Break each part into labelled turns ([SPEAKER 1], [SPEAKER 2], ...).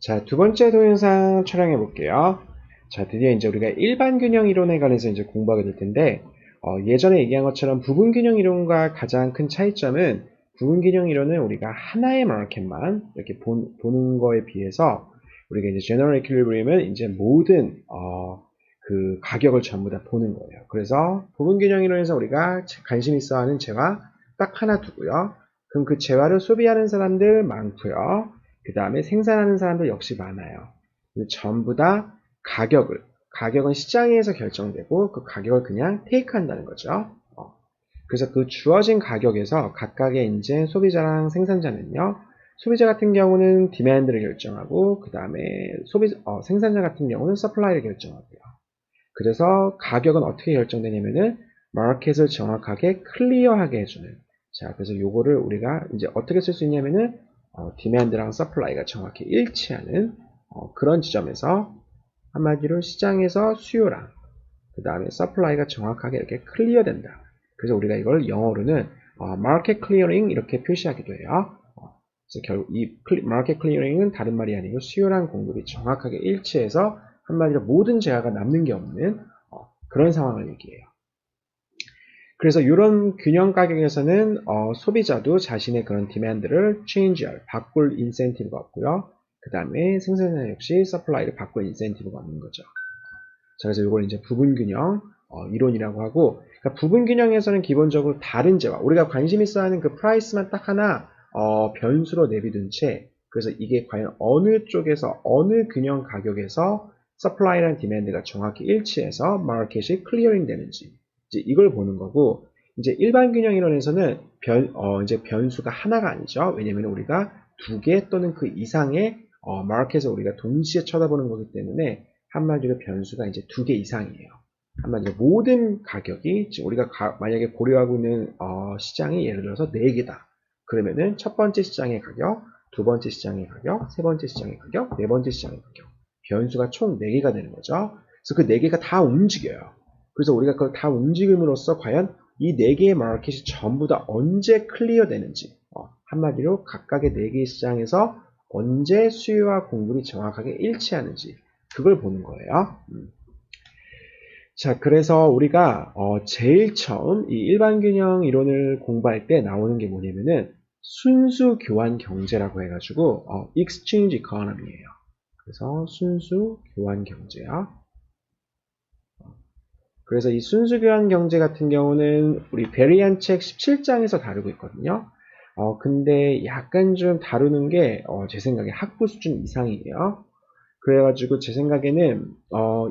[SPEAKER 1] 자, 두 번째 동영상 촬영해 볼게요. 자, 드디어 이제 우리가 일반 균형 이론에 관해서 이제 공부하게 될 텐데, 예전에 얘기한 것처럼 부분 균형 이론과 가장 큰 차이점은 부분 균형 이론은 우리가 하나의 마켓만 이렇게 보는 거에 비해서 우리가 이제 General Equilibrium은 이제 모든 그 가격을 전부 다 보는 거예요. 그래서 부분 균형 이론에서 우리가 관심 있어 하는 재화 딱 하나 두고요. 그럼 그 재화를 소비하는 사람들 많고요. 그 다음에 생산하는 사람도 역시 많아요. 전부 다 가격은 시장에서 결정되고 그 가격을 그냥 테이크한다는 거죠. 그래서 그 주어진 가격에서 각각의 이제 소비자랑 생산자는요. 소비자 같은 경우는 디맨드를 결정하고 그 다음에 생산자 같은 경우는 서플라이를 결정하고요. 그래서 가격은 어떻게 결정되냐면은 마켓을 정확하게 클리어하게 해주는. 자, 그래서 요거를 우리가 이제 어떻게 쓸 수 있냐면은 디맨드랑 서플라이가 정확히 일치하는 그런 지점에서 한마디로 시장에서 수요랑 그 다음에 서플라이가 정확하게 이렇게 클리어 된다. 그래서 우리가 이걸 영어로는 마켓 클리어링 이렇게 표시하기도 해요. 그래서 결국 이 마켓 클리어링은 다른 말이 아니고 수요랑 공급이 정확하게 일치해서 한마디로 모든 재화가 남는 게 없는 그런 상황을 얘기해요. 그래서 이런 균형 가격에서는 소비자도 자신의 그런 디맨드를 바꿀 인센티브가 없고요. 그 다음에 생산자 역시 서플라이를 바꿀 인센티브가 없는 거죠. 자, 그래서 이걸 이제 부분 균형 이론이라고 하고, 그러니까 부분 균형에서는 기본적으로 다른 재화, 우리가 관심 있어 하는 그 프라이스만 딱 하나 변수로 내비둔 채, 그래서 이게 과연 어느 쪽에서 어느 균형 가격에서 서플라이랑 디맨드가 정확히 일치해서 마켓이 클리어링 되는지 이제 이걸 보는 거고, 이제 일반 균형 이론에서는 이제 변수가 하나가 아니죠. 왜냐면 우리가 두 개 또는 그 이상의 마켓을 우리가 동시에 쳐다보는 거기 때문에 한마디로 변수가 이제 두 개 이상이에요. 한마디로 모든 가격이 지금 우리가 만약에 고려하고 있는 시장이 예를 들어서 4개다. 그러면은 첫 번째 시장의 가격, 두 번째 시장의 가격, 세 번째 시장의 가격, 네 번째 시장의 가격. 변수가 총 4개가 되는 거죠. 그래서 그 4개가 다 움직여요. 그래서 우리가 그걸 다 움직임으로써 과연 이 4개의 마켓이 전부 다 언제 클리어 되는지, 한마디로 각각의 4개의 시장에서 언제 수요와 공급이 정확하게 일치하는지 그걸 보는 거예요. 자, 그래서 우리가 제일 처음 이 일반균형 이론을 공부할 때 나오는 게 뭐냐면은 순수 교환 경제라고 해가지고 exchange economy예요. 그래서 순수 교환 경제야. 그래서 이 순수 교환 경제 같은 경우는 우리 베리안 책 17장에서 다루고 있거든요. 근데 약간 좀 다루는 게 제 생각에 학부 수준 이상이에요. 그래가지고 제 생각에는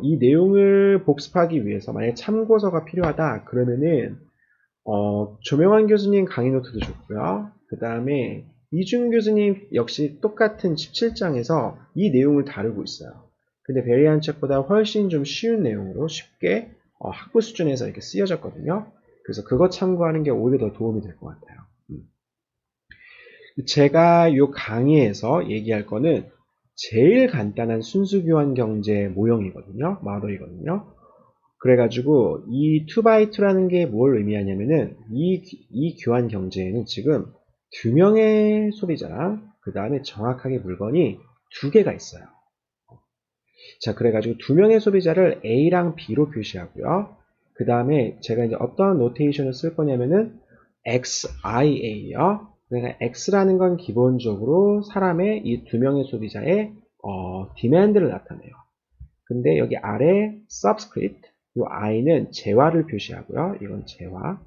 [SPEAKER 1] 이 내용을 복습하기 위해서 만약에 참고서가 필요하다 그러면은 조명환 교수님 강의 노트도 좋고요. 그 다음에 이준 교수님 역시 똑같은 17장에서 이 내용을 다루고 있어요. 근데 베리안 책보다 훨씬 좀 쉬운 내용으로 쉽게 학부 수준에서 이렇게 쓰여졌거든요. 그래서 그거 참고하는 게 오히려 더 도움이 될 것 같아요. 제가 이 강의에서 얘기할 거는 제일 간단한 순수 교환 경제 모형이거든요. 모델이거든요. 그래가지고 이 2x2라는 게 뭘 의미하냐면은 이 교환 경제에는 지금 두 명의 소비자랑 그 다음에 정확하게 물건이 두 개가 있어요. 자, 그래가지고 두 명의 소비자를 A랑 B로 표시하고요. 그 다음에 제가 이제 어떤 노테이션을 쓸 거냐면은 XIA요. 그러니까 X라는 건 기본적으로 사람의 이 두 명의 소비자의 디맨드를 나타내요. 근데 여기 아래 subscript, 이 I는 재화를 표시하고요. 이건 재화.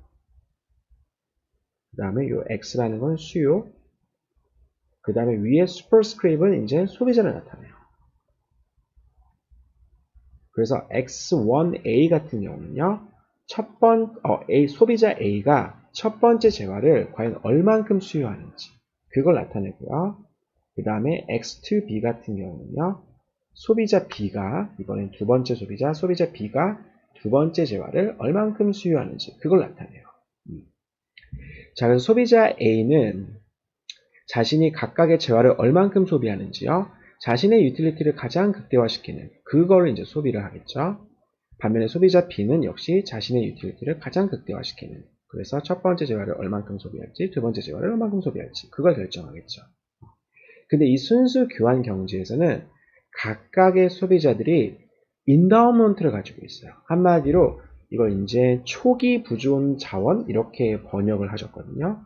[SPEAKER 1] 그 다음에 이 X라는 건 수요. 그 다음에 위에 superscript은 이제 소비자를 나타내요. 그래서 X1A 같은 경우는요. 소비자 A가 첫 번째 재화를 과연 얼만큼 수요하는지 그걸 나타내고요. 그 다음에 X2B 같은 경우는요. 소비자 B가 이번엔 두 번째 소비자 B가 두 번째 재화를 얼만큼 수요하는지 그걸 나타내요. 자, 그래서 소비자 A는 자신이 각각의 재화를 얼만큼 소비하는지요. 자신의 유틸리티를 가장 극대화시키는 그걸 이제 소비를 하겠죠. 반면에 소비자 B는 역시 자신의 유틸리티를 가장 극대화시키는, 그래서 첫 번째 재화를 얼만큼 소비할지 두 번째 재화를 얼만큼 소비할지 그걸 결정하겠죠. 근데 이 순수 교환 경제에서는 각각의 소비자들이 인다우먼트를 가지고 있어요. 한마디로 이걸 이제 초기 부존 자원 이렇게 번역을 하셨거든요.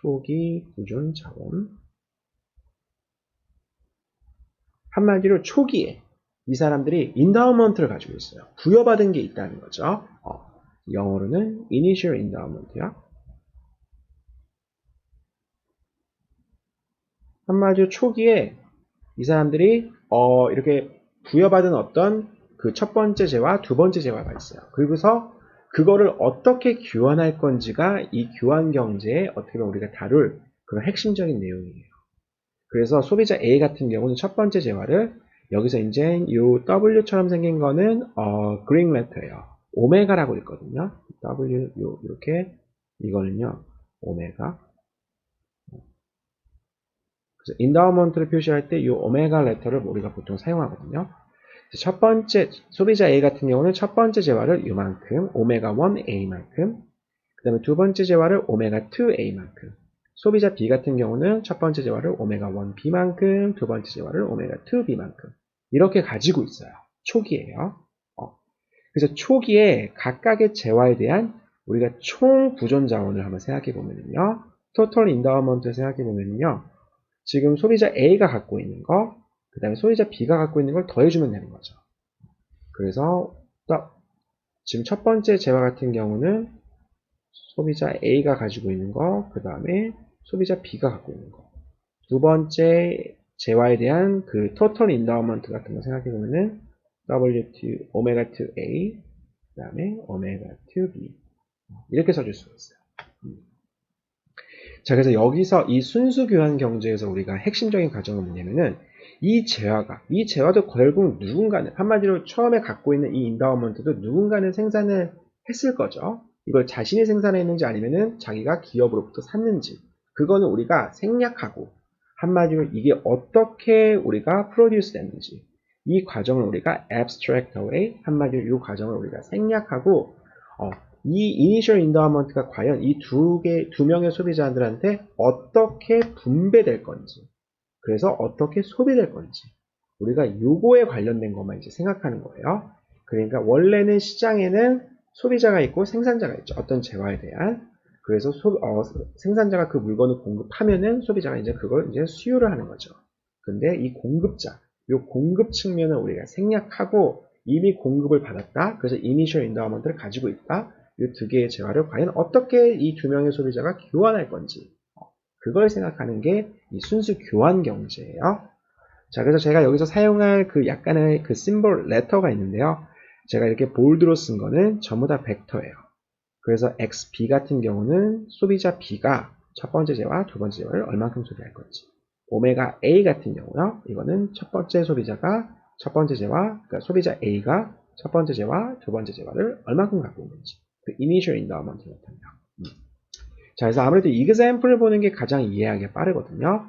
[SPEAKER 1] 초기 부존 자원. 한마디로 초기에 이 사람들이 인다우먼트를 가지고 있어요. 부여받은 게 있다는 거죠. 영어로는 initial endowment야. 한마디로 초기에 이 사람들이 이렇게 부여받은 어떤 그 첫 번째 재화, 두 번째 재화가 있어요. 그리고서 그거를 어떻게 교환할 건지가 이 교환 경제에 어떻게 보면 우리가 다룰 그런 핵심적인 내용이에요. 그래서 소비자 A 같은 경우는 첫 번째 재화를 여기서 이제 이 W처럼 생긴 거는 그린 레터예요. 오메가라고 있거든요. W 이렇게 이거는요 오메가. 그래서 인다우먼트를 표시할 때 이 오메가 레터를 우리가 보통 사용하거든요. 첫 번째 소비자 A 같은 경우는 첫 번째 재화를 이만큼 오메가 1A만큼, 그 다음에 두 번째 재화를 오메가 2A만큼, 소비자 B 같은 경우는 첫 번째 재화를 오메가 1B만큼, 두 번째 재화를 오메가 2B만큼 이렇게 가지고 있어요. 초기에요. 그래서 초기에 각각의 재화에 대한 우리가 총 부존 자원을 한번 생각해 보면요. 토탈 인다우먼트를 생각해 보면요. 지금 소비자 A가 갖고 있는 거, 그 다음에 소비자 B가 갖고 있는 걸 더해주면 되는 거죠. 그래서 지금 첫 번째 재화 같은 경우는 소비자 A가 가지고 있는 거, 그 다음에 소비자 B가 갖고 있는 거. 두 번째 재화에 대한 그 토탈 인다우먼트 같은 거 생각해 보면은 W2, 오메가 2A, 그 다음에 오메가 2B. 이렇게 써줄 수가 있어요. 자, 그래서 여기서 이 순수 교환 경제에서 우리가 핵심적인 과정은 뭐냐면은 이 재화도 결국 누군가는, 한마디로 처음에 갖고 있는 이 인다우먼트도 누군가는 생산을 했을 거죠. 이걸 자신이 생산했는지 아니면은 자기가 기업으로부터 샀는지. 그거는 우리가 생략하고, 한마디로 이게 어떻게 우리가 프로듀스 됐는지. 이 과정을 우리가 abstract away, 한마디로 이 과정을 우리가 생략하고, 이 이니셜 인다우먼트가 과연 이 두 명의 소비자들한테 어떻게 분배될 건지, 그래서 어떻게 소비될 건지, 우리가 요거에 관련된 것만 이제 생각하는 거예요. 그러니까 원래는 시장에는 소비자가 있고 생산자가 있죠. 어떤 재화에 대한. 그래서 생산자가 그 물건을 공급하면은 소비자가 이제 그걸 이제 수요를 하는 거죠. 근데 이 공급자, 요 공급 측면을 우리가 생략하고 이미 공급을 받았다. 그래서 이니셜 인다우먼트를 가지고 있다. 이 두 개의 재화를 과연 어떻게 이 두 명의 소비자가 교환할 건지, 그걸 생각하는 게 이 순수 교환 경제예요. 자, 그래서 제가 여기서 사용할 그 약간의 그 심볼 레터가 있는데요. 제가 이렇게 볼드로 쓴 거는 전부 다 벡터예요. 그래서 XB 같은 경우는 소비자 B가 첫 번째 재화, 두 번째 재화를 얼만큼 소비할 건지. 오메가 A 같은 경우요. 이거는 첫 번째 소비자가 첫 번째 재화, 그러니까 소비자 A가 첫 번째 재화, 두 번째 재화를 얼만큼 갖고 있는지. 그 initial endowment 같은요. 자, 그래서 아무래도 example을 보는 게 가장 이해하기 빠르거든요.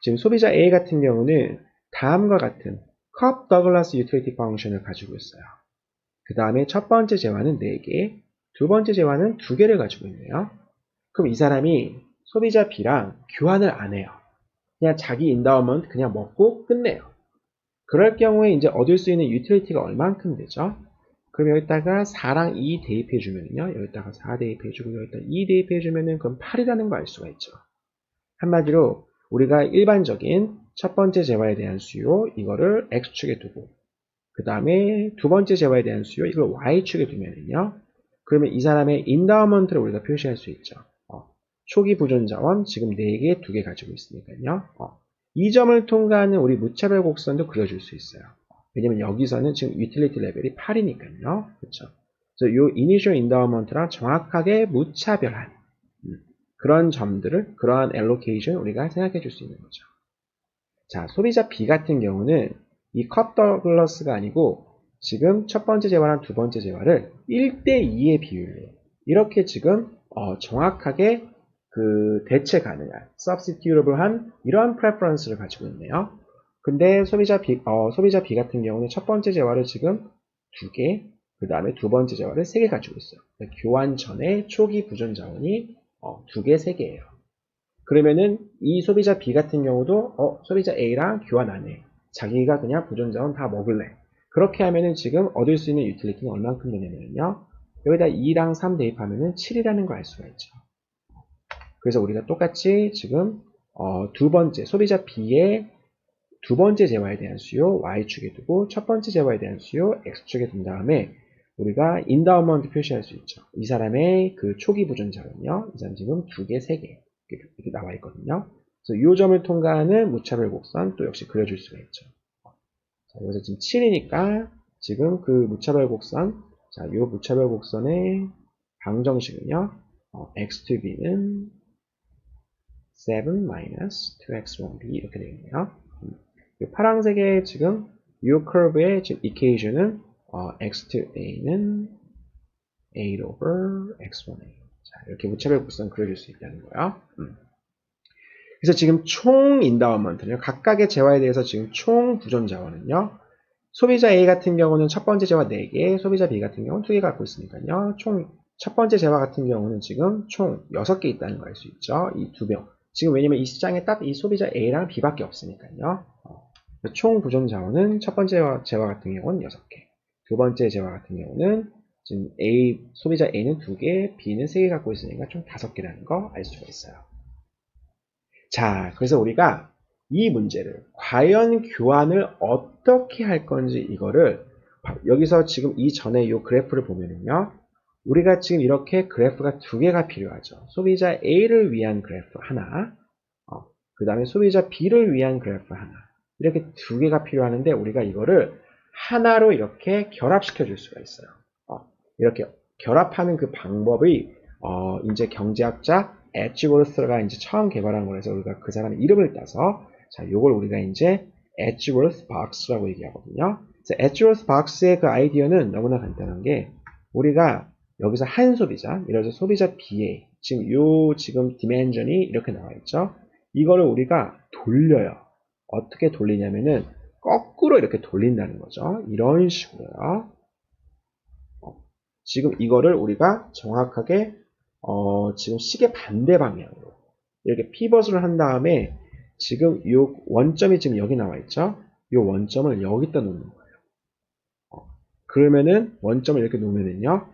[SPEAKER 1] 지금 소비자 A 같은 경우는 다음과 같은 컵 더글라스 유틸리티 펑션을 가지고 있어요. 그 다음에 첫 번째 재화는 4개, 두 번째 재화는 2개를 가지고 있네요. 그럼 이 사람이 소비자 B랑 교환을 안 해요. 그냥 자기 인다우먼트 그냥 먹고 끝내요. 그럴 경우에 이제 얻을 수 있는 유틸리티가 얼만큼 되죠? 그럼 여기다가 4랑 2 대입해주면요. 여기다가 4 대입해주고 여기다가 2 대입해주면은 그건 8이라는 걸 알 수가 있죠. 한마디로 우리가 일반적인 첫 번째 재화에 대한 수요, 이거를 X축에 두고, 그 다음에 두 번째 재화에 대한 수요, 이걸 Y축에 두면은요. 그러면 이 사람의 인다우먼트를 우리가 표시할 수 있죠. 초기 부존 자원 지금 4개, 2개 가지고 있으니까요. 이 점을 통과하는 우리 무차별 곡선도 그려줄 수 있어요. 왜냐면 여기서는 지금 유틸리티 레벨이 8이니까요. 그렇죠? 그래서 이 이니셜 인다우먼트랑 정확하게 무차별한 그런 점들을, 그러한 엘로케이션 우리가 생각해 줄 수 있는 거죠. 자, 소비자 B 같은 경우는 이 컵 더글라스가 아니고 지금 첫 번째 재화랑 두 번째 재화를 1대2의 비율로 이렇게 지금 정확하게 그 대체 가능한 substitutable한 이러한 preference를 가지고 있네요. 근데 소비자 B 같은 경우는 첫 번째 재화를 지금 2개, 그 다음에 두 번째 재화를 3개 가지고 있어요. 교환 전에 초기 부존 자원이 2개, 3개예요. 그러면은 이 소비자 B 같은 경우도 소비자 A랑 교환 안 해. 자기가 그냥 보존자원 다 먹을래. 그렇게 하면은 지금 얻을 수 있는 유틸리티는 얼만큼 되냐면요. 여기다 2랑 3 대입하면은 7이라는 걸 알 수가 있죠. 그래서 우리가 똑같이 지금 두 번째 소비자 B의 두 번째 재화에 대한 수요 Y축에 두고 첫 번째 재화에 대한 수요 X축에 둔 다음에 우리가 인다우먼트 표시할 수 있죠. 이 사람의 그 초기 보존자는요. 이 사람 지금 2개, 3개 이렇게 나와 있거든요. 그래서 이 점을 통과하는 무차별 곡선 또 역시 그려줄 수가 있죠. 자, 여기서 지금 7이니까 지금 그 무차별 곡선, 자, 이 무차별 곡선의 방정식은요. x2b는 7-2x1b 이렇게 되겠네요. 이 파란색의 지금 이 커브의 지금 이퀘이션은 x2a는 a over x1a. 자, 이렇게 무차별 곡선 그려줄 수 있다는 거예요. 그래서 지금 총 인다운먼트는요. 각각의 재화에 대해서 지금 총 부존 자원은요. 소비자 A 같은 경우는 첫 번째 재화 4개, 소비자 B 같은 경우는 2개 갖고 있으니까요. 총 첫 번째 재화 같은 경우는 지금 총 6개 있다는 걸 알 수 있죠. 이 두 명. 지금 왜냐면 이 시장에 딱 이 소비자 A랑 B밖에 없으니까요. 총 부존 자원은 첫 번째 재화 같은 경우는 6개. 두 번째 재화 같은 경우는 지금 소비자 A는 2개, B는 3개 갖고 있으니까 총 5개라는 거 알 수가 있어요. 자, 그래서 우리가 이 문제를 과연 교환을 어떻게 할 건지 이거를 여기서 지금 이전에 이 그래프를 보면은요. 우리가 지금 이렇게 그래프가 2개가 필요하죠. 소비자 A를 위한 그래프 하나, 그 다음에 소비자 B를 위한 그래프 하나. 이렇게 2개가 필요하는데 우리가 이거를 하나로 이렇게 결합시켜 줄 수가 있어요. 이렇게 결합하는 그 방법이 이제 경제학자 에지워스가 이제 처음 개발한 거라서 우리가 그 사람의 이름을 따서 자, 요걸 우리가 이제 에지워스 박스라고 얘기하거든요. 그래서 에지워스 박스의 그 아이디어는 너무나 간단한 게 우리가 여기서 한 소비자, 예를 들어서 소비자 B의 지금 디멘전이 이렇게 나와 있죠. 이거를 우리가 돌려요. 어떻게 돌리냐면은 거꾸로 이렇게 돌린다는 거죠. 이런 식으로요. 지금 이거를 우리가 정확하게 지금 시계 반대 방향으로 이렇게 피벗을 한 다음에 지금 이 원점이 지금 여기 나와 있죠. 이 원점을 여기다 놓는 거예요. 그러면은 원점을 이렇게 놓으면은요.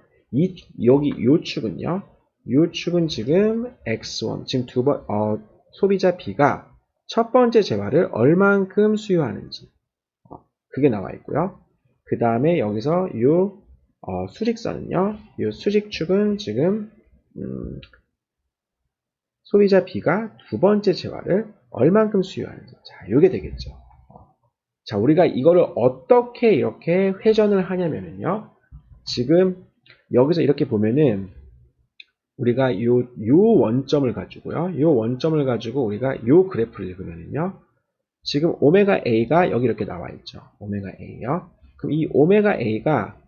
[SPEAKER 1] 여기 이 축은요. 이 축은 지금 x1 지금 소비자 B가 첫 번째 재화를 얼만큼 수요하는지 그게 나와 있고요. 그 다음에 여기서 이 수직선은요. 이 수직축은 지금 소비자 B가 두 번째 재화를 얼만큼 수요하는지. 자, 이게 되겠죠. 자, 우리가 이거를 어떻게 이렇게 회전을 하냐면요. 지금 여기서 이렇게 보면은 우리가 요 원점을 가지고요. 요 원점을 가지고 우리가 요 그래프를 읽으면은요. 지금 오메가 A가 여기 이렇게 나와 있죠. 오메가 A요. 그럼 이 오메가 A가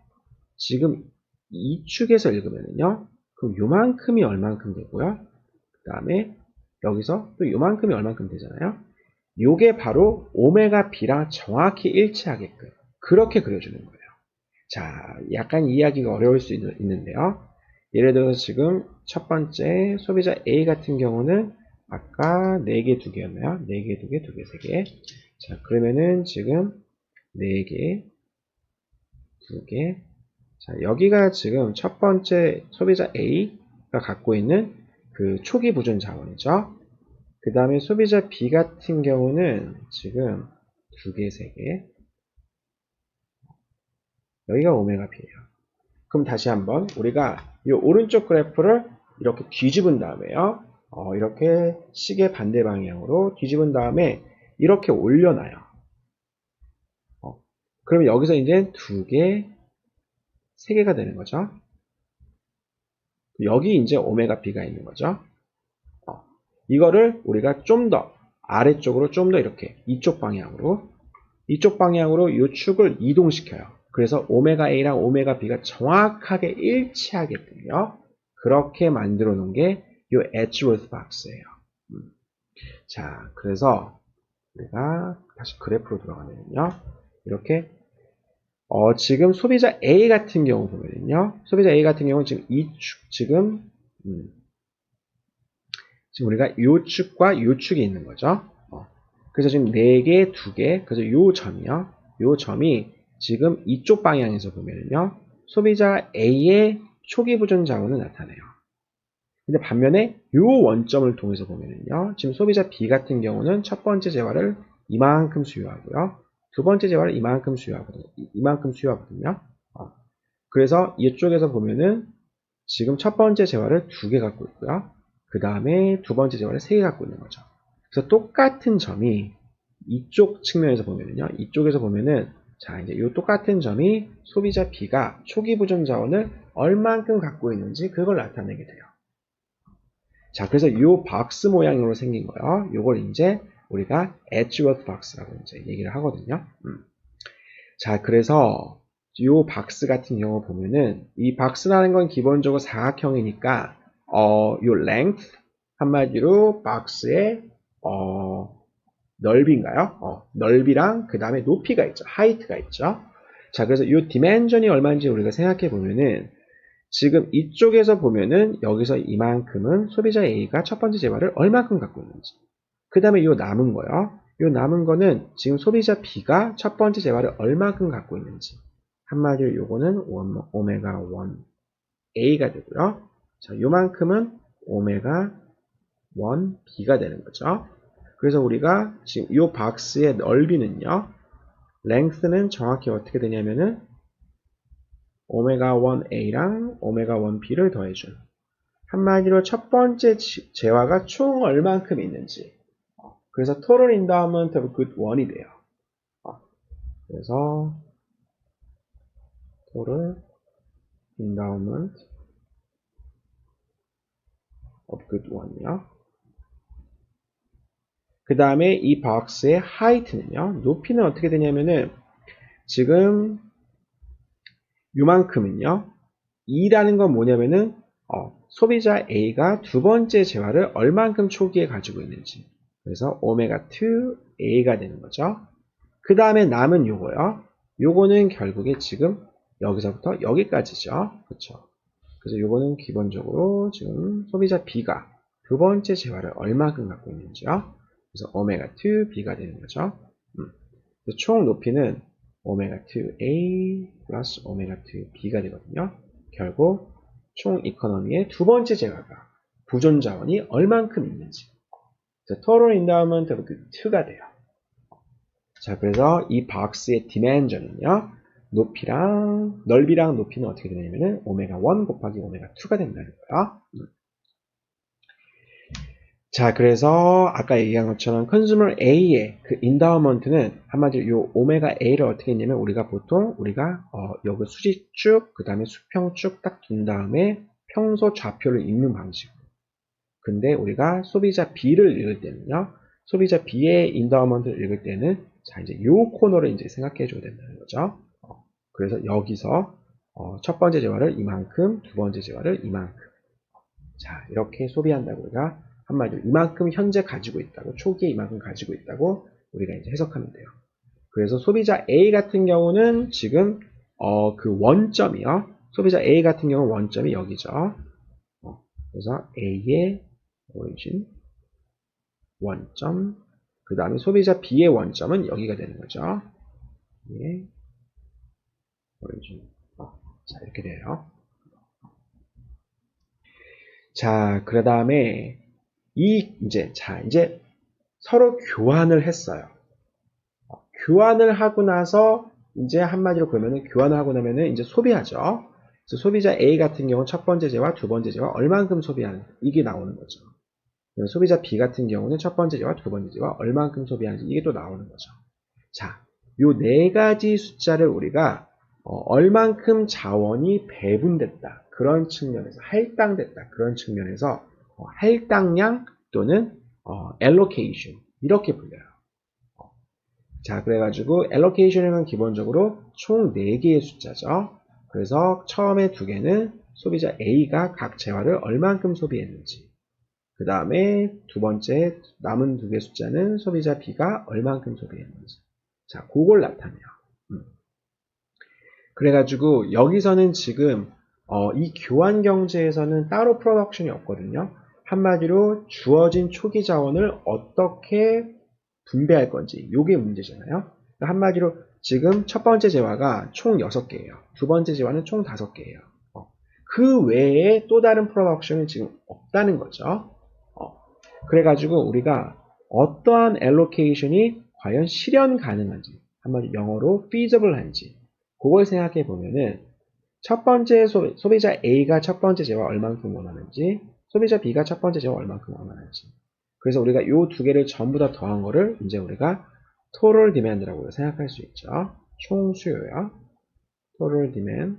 [SPEAKER 1] 지금 이 축에서 읽으면은요. 그럼 요만큼이 얼만큼 되고요. 그 다음에 여기서 또 요만큼이 얼만큼 되잖아요. 요게 바로 오메가 B랑 정확히 일치하게끔 그렇게 그려주는 거예요. 자, 약간 이해하기가 어려울 수 있는데요. 예를 들어서 지금 첫 번째 소비자 A 같은 경우는 아까 4개 2개였나요? 4개 2개 2개 3개. 자, 그러면은 지금 4개 2개. 자, 여기가 지금 첫 번째 소비자 A가 갖고 있는 그 초기 보존 자원이죠. 그 다음에 소비자 B 같은 경우는 지금 2개, 3개. 여기가 오메가 B예요. 그럼 다시 한번 우리가 이 오른쪽 그래프를 이렇게 뒤집은 다음에요. 이렇게 시계 반대 방향으로 뒤집은 다음에 이렇게 올려놔요. 그럼 여기서 이제 2개, 3개가 되는 거죠. 여기 이제 오메가 B가 있는 거죠. 이거를 우리가 좀 더 아래쪽으로 좀 더 이렇게 이쪽 방향으로 이 축을 이동시켜요. 그래서 오메가 A랑 오메가 B가 정확하게 일치하게끔요. 그렇게 만들어 놓은 게 이 에지워스 박스예요. 자, 그래서 우리가 다시 그래프로 들어가면요. 이렇게 지금 소비자 A 같은 경우 보면요. 소비자 A 같은 경우는 지금 이 축 지금 지금 우리가 요 축과 요 축이 있는 거죠. 그래서 지금 4개, 2개, 그래서 요 점이요. 요 점이 지금 이쪽 방향에서 보면은요, 소비자 A의 초기 보존 자원을 나타내요. 근데 반면에 요 원점을 통해서 보면은요, 지금 소비자 B 같은 경우는 첫 번째 재화를 이만큼 수요하고요, 두 번째 재화를 이만큼 수요하거든요. 그래서 이쪽에서 보면은 지금 첫 번째 재화를 2개 갖고 있고요, 그 다음에 두 번째 재화를 3개 갖고 있는 거죠. 그래서 똑같은 점이 이쪽 측면에서 보면은요, 이쪽에서 보면은 자, 이제 이 똑같은 점이 소비자 B가 초기 보존 자원을 얼만큼 갖고 있는지 그걸 나타내게 돼요. 자, 그래서 이 박스 모양으로 생긴 거요. 요걸 이제 우리가 Edgeworth 박스라고 이제 얘기를 하거든요. 자, 그래서 이 박스 같은 경우 보면은 이 박스라는 건 기본적으로 사각형이니까 요 length 한마디로 박스의 넓이인가요? 넓이랑 그 다음에 높이가 있죠. height가 있죠. 자, 그래서 이 dimension이 얼마인지 우리가 생각해 보면은 지금 이쪽에서 보면은 여기서 이만큼은 소비자 A가 첫 번째 재화를 얼만큼 갖고 있는지, 그 다음에 이 남은 거요. 이 남은 거는 지금 소비자 B가 첫 번째 재화를 얼만큼 갖고 있는지, 한마디로 요거는 오메가 1A가 되고요. 자, 요만큼은 오메가 1B가 되는 거죠. 그래서 우리가 지금 이 박스의 넓이는요, length는 정확히 어떻게 되냐면은 오메가 1A랑 오메가 1B를 더해준, 한마디로 첫 번째 재화가 총 얼만큼 있는지, 그래서 total endowment of good 1이 돼요. 그래서 total endowment of good 1이요. 그 다음에 이 박스의 height는요, 높이는 어떻게 되냐면은 지금 요만큼은요, 2라는 건 뭐냐면은 소비자 A가 두 번째 재화를 얼만큼 초기에 가지고 있는지, 그래서 오메가 2A가 되는 거죠. 그 다음에 남은 요거요. 요거는 결국에 지금 여기서부터 여기까지죠. 그렇죠? 그래서 요거는 기본적으로 지금 소비자 B가 두 번째 재화를 얼만큼 갖고 있는지요. 그래서 오메가 2B가 되는 거죠. 총 높이는 오메가 2A 플러스 오메가 2B가 되거든요. 결국 총 이코노미의 두 번째 재화가 보존 자원이 얼만큼 있는지, total endowment of good 2가 돼요. 자, 그래서 이 박스의 dimension은요, 넓이랑 높이는 어떻게 되냐면은 오메가 1 곱하기 오메가 2가 된다는 거야. 자, 그래서 아까 얘기한 것처럼 컨슈머 A의 그 인다우먼트는 한마디로 요 오메가 A를 어떻게 했냐면 우리가 여기 수직축, 그 다음에 수평축 딱 둔 다음에 평소 좌표를 읽는 방식. 근데 우리가 소비자 B를 읽을 때는요, 소비자 B의 인다우먼트를 읽을 때는 자, 이제 요 코너를 이제 생각해 줘야 된다는 거죠. 그래서 여기서 첫 번째 재화를 이만큼, 두 번째 재화를 이만큼. 자, 이렇게 소비한다고 우리가 한마디로 이만큼 현재 가지고 있다고, 초기에 이만큼 가지고 있다고 우리가 이제 해석하면 돼요. 그래서 소비자 A 같은 경우는 지금 그 원점이요. 소비자 A 같은 경우 원점이 여기죠. 그래서 A의 origin 원점, 그 다음에 소비자 B의 원점은 여기가 되는 거죠. 예. origin. 자, 이렇게 돼요. 자, 그 다음에 이제 서로 교환을 했어요. 교환을 하고 나서 이제 한마디로 그러면은 교환을 하고 나면은 이제 소비하죠. 그래서 소비자 A 같은 경우는 첫 번째 재화, 두 번째 재화 얼만큼 소비하는지 이게 나오는 거죠. 소비자 B 같은 경우는 첫 번째 재화, 두 번째 재화 얼만큼 소비하는지 이게 또 나오는 거죠. 자, 요 네 가지 숫자를 우리가 얼만큼 자원이 배분됐다 그런 측면에서, 할당됐다 그런 측면에서 할당량 또는 allocation 이렇게 불려요. 자, 그래가지고 allocation은 기본적으로 총 4개의 숫자죠. 그래서 처음에 2개는 소비자 A가 각 재화를 얼만큼 소비했는지, 그 다음에 두 번째 남은 2개 숫자는 소비자 B가 얼만큼 소비했는지. 자, 그걸 나타내요. 그래가지고 여기서는 지금 이 교환 경제에서는 따로 프로덕션이 없거든요. 한마디로 주어진 초기 자원을 어떻게 분배할 건지 이게 문제잖아요. 그러니까 한마디로 지금 첫 번째 재화가 총 6개예요. 두 번째 재화는 총 5개예요. 그 외에 또 다른 프로덕션이 지금 없다는 거죠. 그래가지고 우리가 어떠한 알로케이션이 과연 실현 가능한지, 한마디로 영어로 feasible한지 그걸 생각해 보면은 첫 번째 소비자 A가 첫 번째 재화 얼만큼 원하는지, 소비자 B가 첫 번째 재화 얼만큼 원하는지. 그래서 우리가 이 두 개를 전부 다 더한 거를 이제 우리가 total demand라고 생각할 수 있죠. 총 수요요. total demand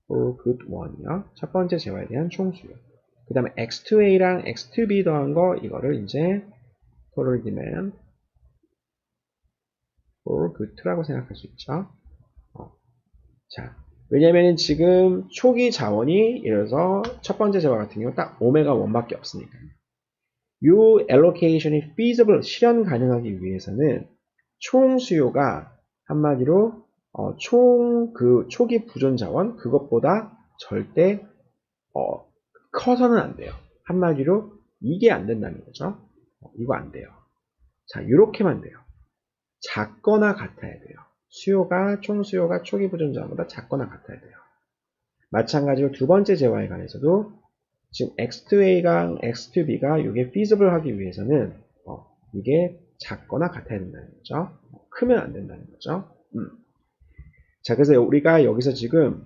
[SPEAKER 1] for good one이요. 첫 번째 재화에 대한 총 수요. 그 다음에 X2A랑 X2B 더한 거 이거를 이제 total demand for good라고 생각할 수 있죠. 자, 왜냐면은 지금 초기 자원이 예를 들어서 첫 번째 재화 같은 경우 딱 오메가 1밖에 없으니까요. 이 allocation이 feasible, 실현 가능하기 위해서는 총 수요가 한마디로 총 그 초기 부존 자원 그것보다 절대 커서는 안 돼요. 한마디로 이게 안 된다는 거죠. 이거 안 돼요. 자, 이렇게만 돼요. 작거나 같아야 돼요. 총 수요가 초기 부존 자원보다 작거나 같아야 돼요. 마찬가지로 두 번째 재화에 관해서도 지금 X2A랑 X2B가 이게 feasible 하기 위해서는 이게 작거나 같아야 된다는 거죠. 크면 안 된다는 거죠. 자, 그래서 우리가 여기서 지금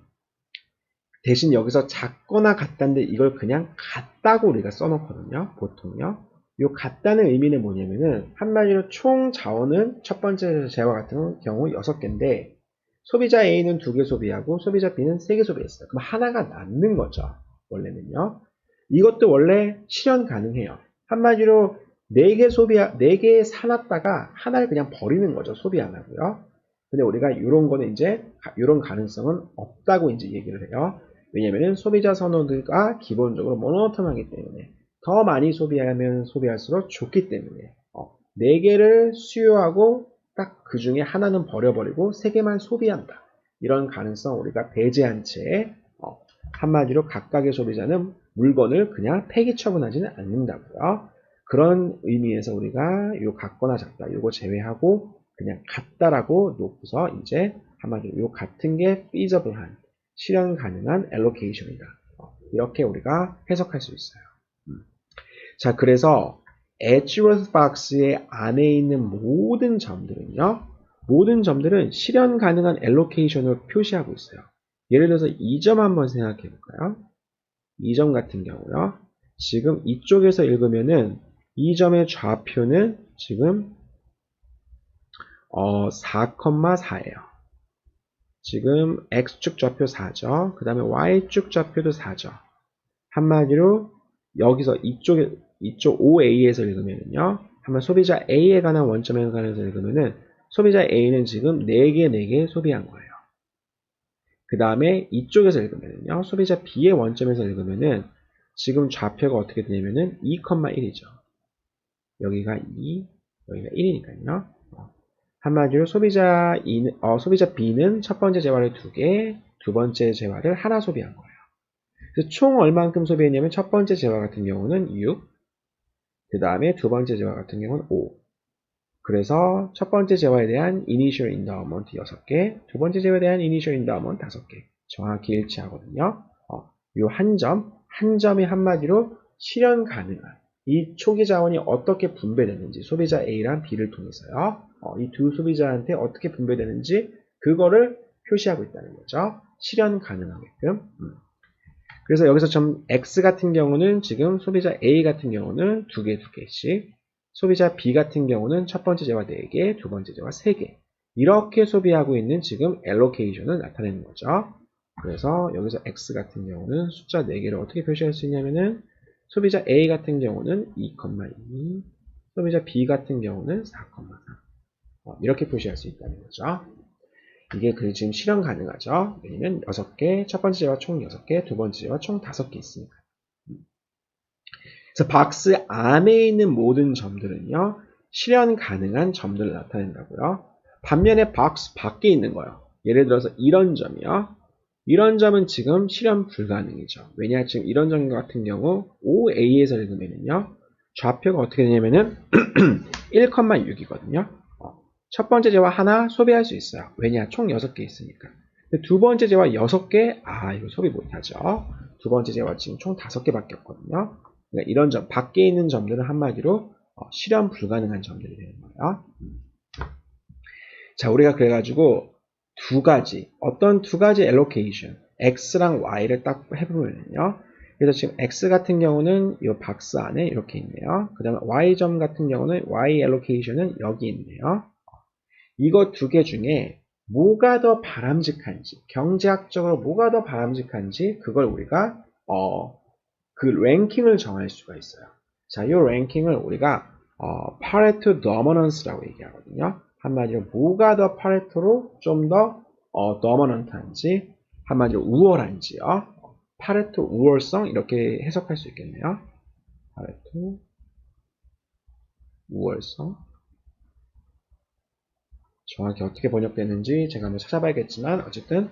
[SPEAKER 1] 대신 여기서 작거나 같다는데 이걸 그냥 같다고 우리가 써놓거든요. 보통요. 이 같다는 의미는 뭐냐면은 한마디로 총 자원은 첫 번째 재화 같은 경우 6개인데 소비자 A는 2개 소비하고 소비자 B는 3개 소비했어요. 그럼 하나가 남는 거죠. 원래는요. 이것도 원래 실현 가능해요. 한마디로 4개 사놨다가 하나를 그냥 버리는 거죠. 소비 안 하고요. 근데 우리가 이런 거는 이제 이런 가능성은 없다고 이제 얘기를 해요. 왜냐면은 소비자 선호도가 기본적으로 모노톤하기 때문에 더 많이 소비하면 소비할수록 좋기 때문에 4개를 수요하고 딱 그 중에 하나는 버려버리고 3개만 소비한다. 이런 가능성 우리가 배제한 채 한마디로 각각의 소비자는 물건을 그냥 폐기 처분하지는 않는다고요. 그런 의미에서 우리가 요 같거나 작다 요거 제외하고 그냥 같다라고 놓고서 이제 한마디로 요 같은 게 feasible한 실현 가능한 allocation이다. 이렇게 우리가 해석할 수 있어요. 자, 그래서 Edgeworth 박스의 안에 있는 모든 점들은요. 모든 점들은 실현 가능한 allocation을 표시하고 있어요. 예를 들어서 이 점 한번 생각해 볼까요? 이 점 같은 경우요. 지금 이쪽에서 읽으면은 이 점의 좌표는 지금 4,4예요. 지금 X축 좌표 4죠. 그 다음에 Y축 좌표도 4죠. 한마디로 여기서 이쪽 OA에서 읽으면요. 한번 소비자 A에 관한 원점에 관해서 읽으면은 소비자 A는 지금 4개 소비한 거예요. 그 다음에 이쪽에서 읽으면요. 소비자 B의 원점에서 읽으면은 지금 좌표가 어떻게 되냐면은 2,1이죠. 여기가 2, 여기가 1이니까요. 한마디로 소비자 B는 첫 번째 재화를 2개, 두 번째 재화를 하나 소비한 거예요. 그래서 총 얼만큼 소비했냐면 첫 번째 재화 같은 경우는 6, 그 다음에 두 번째 재화 같은 경우는 5. 그래서 첫 번째 재화에 대한 Initial Endowment 6개, 두 번째 재화에 대한 Initial Endowment 5개. 정확히 일치하거든요. 이 한 점이 한마디로 실현 가능한 이 초기 자원이 어떻게 분배되는지 소비자 A랑 B를 통해서요. 이 두 소비자한테 어떻게 분배되는지 그거를 표시하고 있다는 거죠. 실현 가능하게끔. 그래서 여기서 점 X 같은 경우는 지금 소비자 A 같은 경우는 2개씩, 소비자 B 같은 경우는 첫 번째 재화 4개, 두 번째 재화 3개. 이렇게 소비하고 있는 지금 allocation을 나타내는 거죠. 그래서 여기서 X 같은 경우는 숫자 4개를 어떻게 표시할 수 있냐면은 소비자 A 같은 경우는 2,2, 소비자 B 같은 경우는 4,4. 이렇게 표시할 수 있다는 거죠. 이게 지금 실현 가능하죠. 왜냐면 6개, 첫 번째 재화 총 6개, 두 번째 재화 총 5개 있으니까. 그래서 박스 안에 있는 모든 점들은요. 실현 가능한 점들을 나타낸다고요. 반면에 박스 밖에 있는 거요. 예를 들어서 이런 점이요. 이런 점은 지금 실현 불가능이죠. 왜냐, 지금 이런 점 같은 경우 OA에서 읽으면요. 좌표가 어떻게 되냐면은 1,6이거든요. 첫 번째 제와 하나 소비할 수 있어요. 왜냐, 총 6개 있으니까. 두 번째 제와 6개, 이거 소비 못하죠. 두 번째 제와 지금 총 5개밖에 없거든요. 그러니까 이런 점, 밖에 있는 점들은 한마디로 실현 불가능한 점들이 되는 거예요. 자, 우리가 그래가지고 어떤 두 가지 allocation, x랑 y를 딱 해보면요. 그래서 지금 x 같은 경우는 이 박스 안에 이렇게 있네요. 그 다음에 y점 같은 경우는 y allocation은 여기 있네요. 이거 두 개 중에 뭐가 더 바람직한지, 경제학적으로 뭐가 더 바람직한지, 그걸 우리가, 그 랭킹을 정할 수가 있어요. 자, 이 랭킹을 우리가, 파레토 도미넌스라고 얘기하거든요. 한마디로 뭐가 더 파레토로 좀 더, 도미넌트한지, 한마디로 우월한지요. 파레토 우월성, 이렇게 해석할 수 있겠네요. 파레토 우월성. 정확히 어떻게 번역되는지 제가 한번 찾아봐야겠지만 어쨌든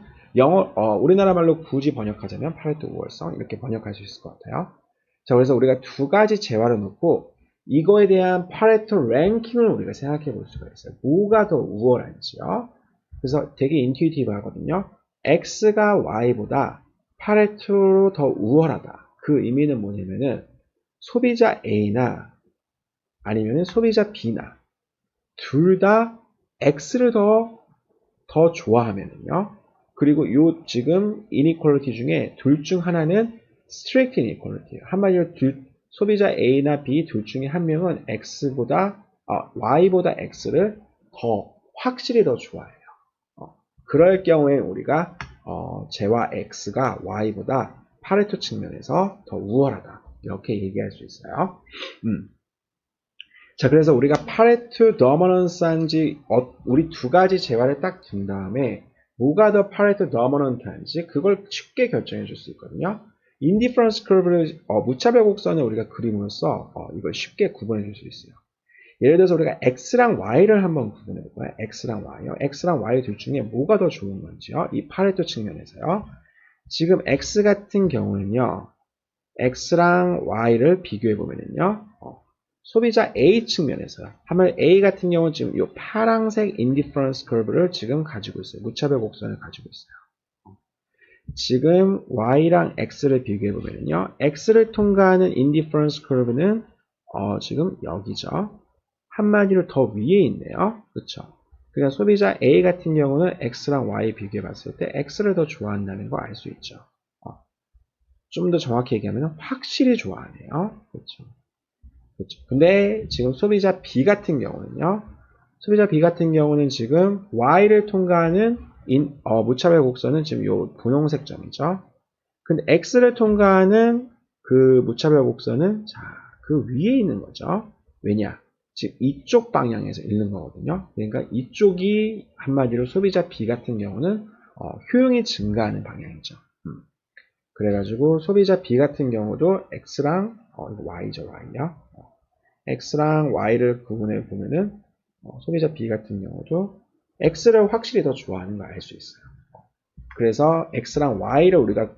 [SPEAKER 1] 우리나라 말로 굳이 번역하자면 파레토 우월성 이렇게 번역할 수 있을 것 같아요. 자, 그래서 우리가 두 가지 재화를 놓고 이거에 대한 파레토 랭킹을 우리가 생각해 볼 수가 있어요. 뭐가 더 우월한지요. 그래서 되게 인투이티브 하거든요. X가 Y보다 파레토로 더 우월하다. 그 의미는 뭐냐면은 소비자 A나 아니면 소비자 B나 둘 다 X를 더 좋아하면은요. 그리고 요 지금 inequality 중에 둘 중 하나는 strict inequality예요. 한마디로 소비자 A나 B 둘 중에 한 명은 Y보다 X를 확실히 더 좋아해요. 그럴 경우에 우리가 재화 X가 Y보다 파레토 측면에서 더 우월하다. 이렇게 얘기할 수 있어요. 자, 그래서 우리가 파레토 도미넌스한지 우리 두 가지 재화를 딱 둔 다음에 뭐가 더 파레토 도미넌트한지 그걸 쉽게 결정해 줄 수 있거든요. 인디퍼런스 커브를 무차별 곡선을 우리가 그림으로써 이걸 쉽게 구분해 줄 수 있어요. 예를 들어서 우리가 x랑 y를 한번 구분해 볼까요? x랑 y요. x랑 y 둘 중에 뭐가 더 좋은 건지요? 이 파레토 측면에서요. 지금 x 같은 경우는요. x랑 y를 비교해 보면은요. 소비자 A 측면에서요. 하면 A 같은 경우는 지금 이 파란색 인디퍼런스 커브를 지금 가지고 있어요. 무차별 곡선을 가지고 있어요. 지금 Y랑 X를 비교해 보면요. X를 통과하는 인디퍼런스 커브는 지금 여기죠. 한마디로 더 위에 있네요. 그렇죠? 그러니까 소비자 A 같은 경우는 X랑 Y 비교해 봤을 때 X를 더 좋아한다는 거 알 수 있죠. 좀 더 정확히 얘기하면 확실히 좋아하네요. 그렇죠? 그렇죠. 근데 지금 소비자 B 같은 경우는요. 소비자 B 같은 경우는 지금 Y를 통과하는 무차별 곡선은 지금 요 분홍색 점이죠. 근데 X를 통과하는 그 무차별 곡선은 그 위에 있는 거죠. 왜냐? 지금 이쪽 방향에서 읽는 거거든요. 그러니까 이쪽이 한마디로 소비자 B 같은 경우는 효용이 증가하는 방향이죠. 그래가지고 소비자 B 같은 경우도 X랑 Y죠, Y요. X랑 Y를 구분해 보면은 소비자 B 같은 경우도 X를 확실히 더 좋아하는 걸 알 수 있어요. 그래서 X랑 Y를 우리가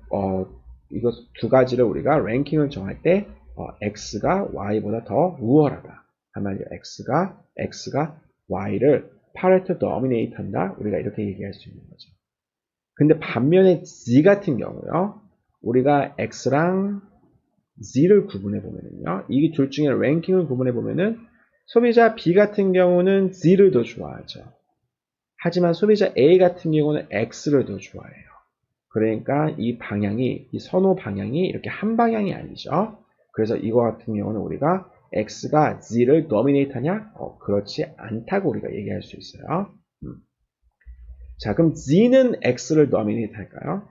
[SPEAKER 1] 이거 두 가지를 우리가 랭킹을 정할 때 X가 Y보다 더 우월하다. 한마디로 X가 Y를 파레토 도미네이트 한다. 우리가 이렇게 얘기할 수 있는 거죠. 근데 반면에 Z 같은 경우요. 우리가 X랑 Z를 구분해 보면은요. 이 둘 중에 랭킹을 구분해 보면은 소비자 B 같은 경우는 Z를 더 좋아하죠. 하지만 소비자 A 같은 경우는 X를 더 좋아해요. 그러니까 이 선호 방향이 이렇게 한 방향이 아니죠. 그래서 이거 같은 경우는 우리가 X가 Z를 도미네이트 하냐? 그렇지 않다고 우리가 얘기할 수 있어요. 자, 그럼 Z는 X를 도미네이트 할까요?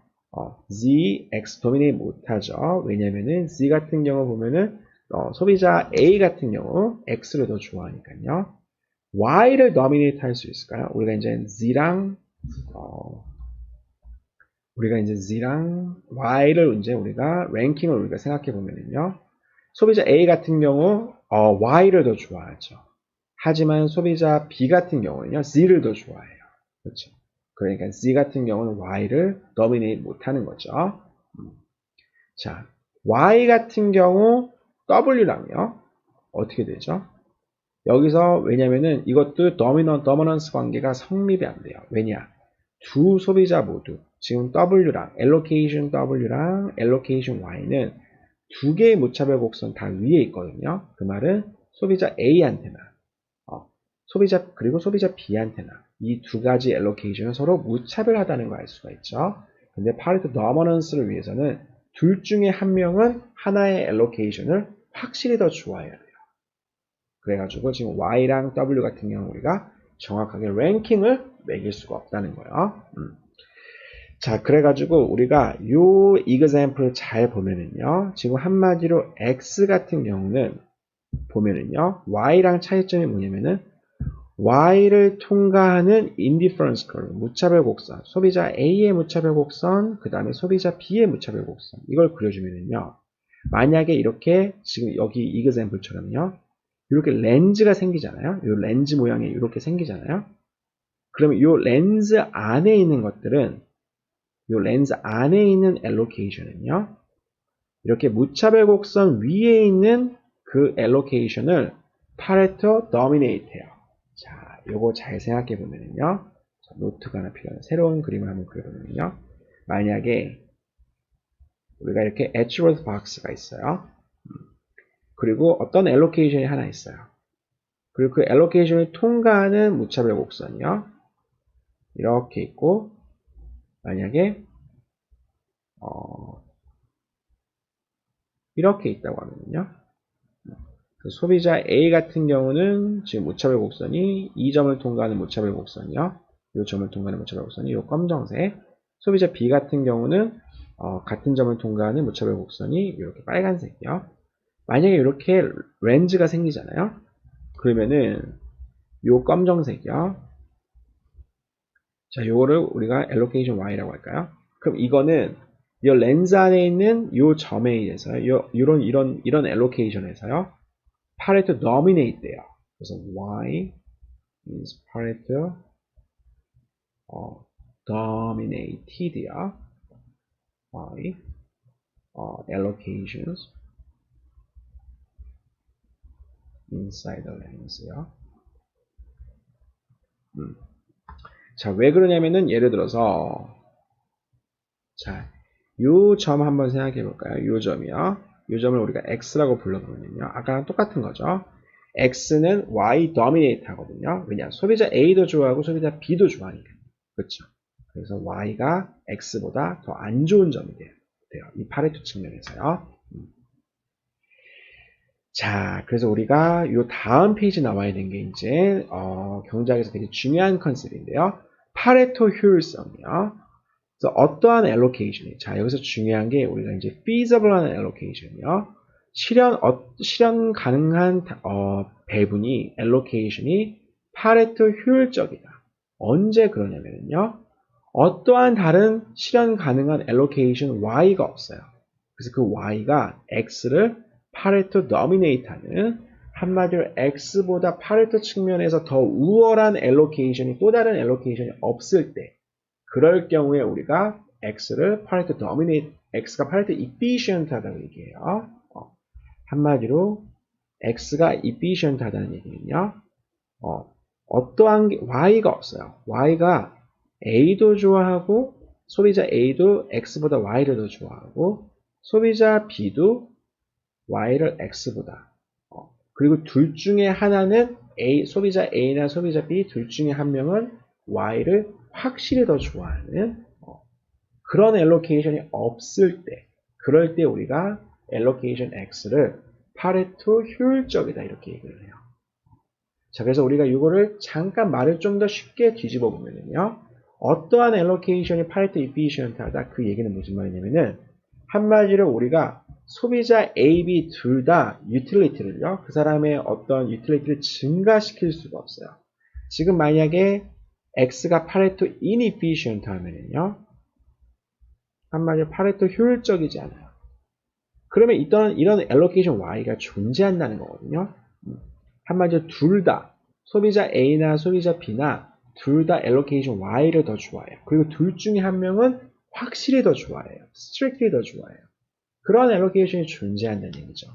[SPEAKER 1] Z, X 도미네이트 못하죠. 왜냐면은 Z 같은 경우 보면은 소비자 A 같은 경우 X를 더 좋아하니까요. Y를 도미네이트 할 수 있을까요? 우리가 이제 Z랑 Y를 이제 우리가 랭킹을 우리가 생각해 보면은요. 소비자 A 같은 경우 Y를 더 좋아하죠. 하지만 소비자 B 같은 경우는요. Z를 더 좋아해요. 그렇죠? 그러니까 Z 같은 경우는 Y를 dominate 못하는 거죠. 자, Y 같은 경우 W랑요. 어떻게 되죠? 여기서 왜냐면은 이것도 dominance 관계가 성립이 안 돼요. 왜냐? 두 소비자 모두 지금 W랑 allocation W랑 allocation Y는 두 개의 무차별 곡선 다 위에 있거든요. 그 말은 소비자 A한테나 그리고 소비자 B한테나 이 두 가지 allocation은 서로 무차별하다는 걸 알 수가 있죠. 근데 파레토 dominance를 위해서는 둘 중에 한 명은 하나의 allocation을 확실히 더 좋아해야 돼요. 그래가지고 지금 Y랑 W 같은 경우 우리가 정확하게 랭킹을 매길 수가 없다는 거예요. 자, 그래가지고 우리가 요 example을 잘 보면은요, 지금 한마디로 X 같은 경우는 보면은요, Y랑 차이점이 뭐냐면은 Y를 통과하는 indifference curve, 무차별 곡선, 소비자 A의 무차별 곡선, 그 다음에 소비자 B의 무차별 곡선, 이걸 그려주면은요, 만약에 이렇게 지금 여기 example처럼요, 이렇게 렌즈가 생기잖아요. 이 렌즈 모양이 이렇게 생기잖아요. 그러면 이 렌즈 안에 있는 것들은 이 렌즈 안에 있는 allocation은요. 이렇게 무차별 곡선 위에 있는 그 allocation을 파레토 dominate 해요. 자, 요거 잘 생각해 보면은요. 노트가 하나 필요한 새로운 그림을 한번 그려보면요. 만약에 우리가 이렇게 attribute box가 있어요. 그리고 어떤 allocation이 하나 있어요. 그리고 그 allocation을 통과하는 무차별 곡선이요. 이렇게 있고, 만약에 이렇게 있다고 하면요. 그 소비자 A 같은 경우는 지금 무차별 곡선이 이 점을 통과하는 무차별 곡선이요. 이 점을 통과하는 무차별 곡선이 이 검정색. 소비자 B 같은 경우는 같은 점을 통과하는 무차별 곡선이 이렇게 빨간색이요. 만약에 이렇게 렌즈가 생기잖아요. 그러면은 이 검정색이요. 자, 요거를 우리가 allocation Y라고 할까요? 그럼 이거는 이 렌즈 안에 있는 이 점에 의해서요. 이런 allocation에서요. 파레토 dominate 돼요. 그래서 Y is 파레토 dominated요. Y allocations inside the lens요. 자, 왜 그러냐면은 예를 들어서 자, 요 점 한번 생각해 볼까요? 요 점이요. 요 점을 우리가 X라고 불러보면요. 아까랑 똑같은 거죠. X는 Y dominate 하거든요. 왜냐? 소비자 A도 좋아하고 소비자 B도 좋아하니까. 그렇죠? 그래서 Y가 X보다 더 안 좋은 점이 돼요. 이 파레토 측면에서요. 자, 그래서 우리가 요 다음 페이지 나와 있는 게 이제 경제학에서 되게 중요한 컨셉인데요. 파레토 효율성이요. 그래서 어떠한 allocation이, 자, 여기서 중요한 게 우리가 이제 feasible한 allocation이요. 실현 가능한 배분이 allocation이 파레토 효율적이다. 언제 그러냐면요. 어떠한 다른 실현 가능한 allocation y가 없어요. 그래서 그 y가 x를 파레토 dominate하는 한마디로 x보다 파레토 측면에서 더 우월한 allocation이 또 다른 allocation이 없을 때 그럴 경우에 우리가 x를 파레토 dominate, x가 파레토 efficient하다고 얘기해요. 한마디로 x가 efficient하다는 얘기는요. 어떠한 게 y가 없어요. y가 a도 좋아하고 소비자 a도 x보다 y를 더 좋아하고 소비자 b도 y를 x보다 그리고 둘 중에 하나는 소비자 a나 소비자 b 둘 중에 한 명은 y를 확실히 더 좋아하는 그런 allocation이 없을 때 그럴 때 우리가 allocation x를 파레토 효율적이다 이렇게 얘기를 해요. 자, 그래서 우리가 이거를 잠깐 말을 좀 더 쉽게 뒤집어 보면요. 어떠한 allocation이 파레토 efficient하다 그 얘기는 무슨 말이냐면은 한마디로 우리가 소비자 A, B 둘 다 utility를요. 그 사람의 어떤 utility를 증가시킬 수가 없어요. 지금 만약에 X가 파레토 inefficient 하면은요. 한마디로 파레토 효율적이지 않아요. 그러면 이런 allocation Y가 존재한다는 거거든요. 한마디로 둘 다 소비자 A나 소비자 B나 둘 다 allocation Y를 더 좋아해요. 그리고 둘 중에 한 명은 확실히 더 좋아해요. strictly 더 좋아해요. 그런 allocation이 존재한다는 얘기죠.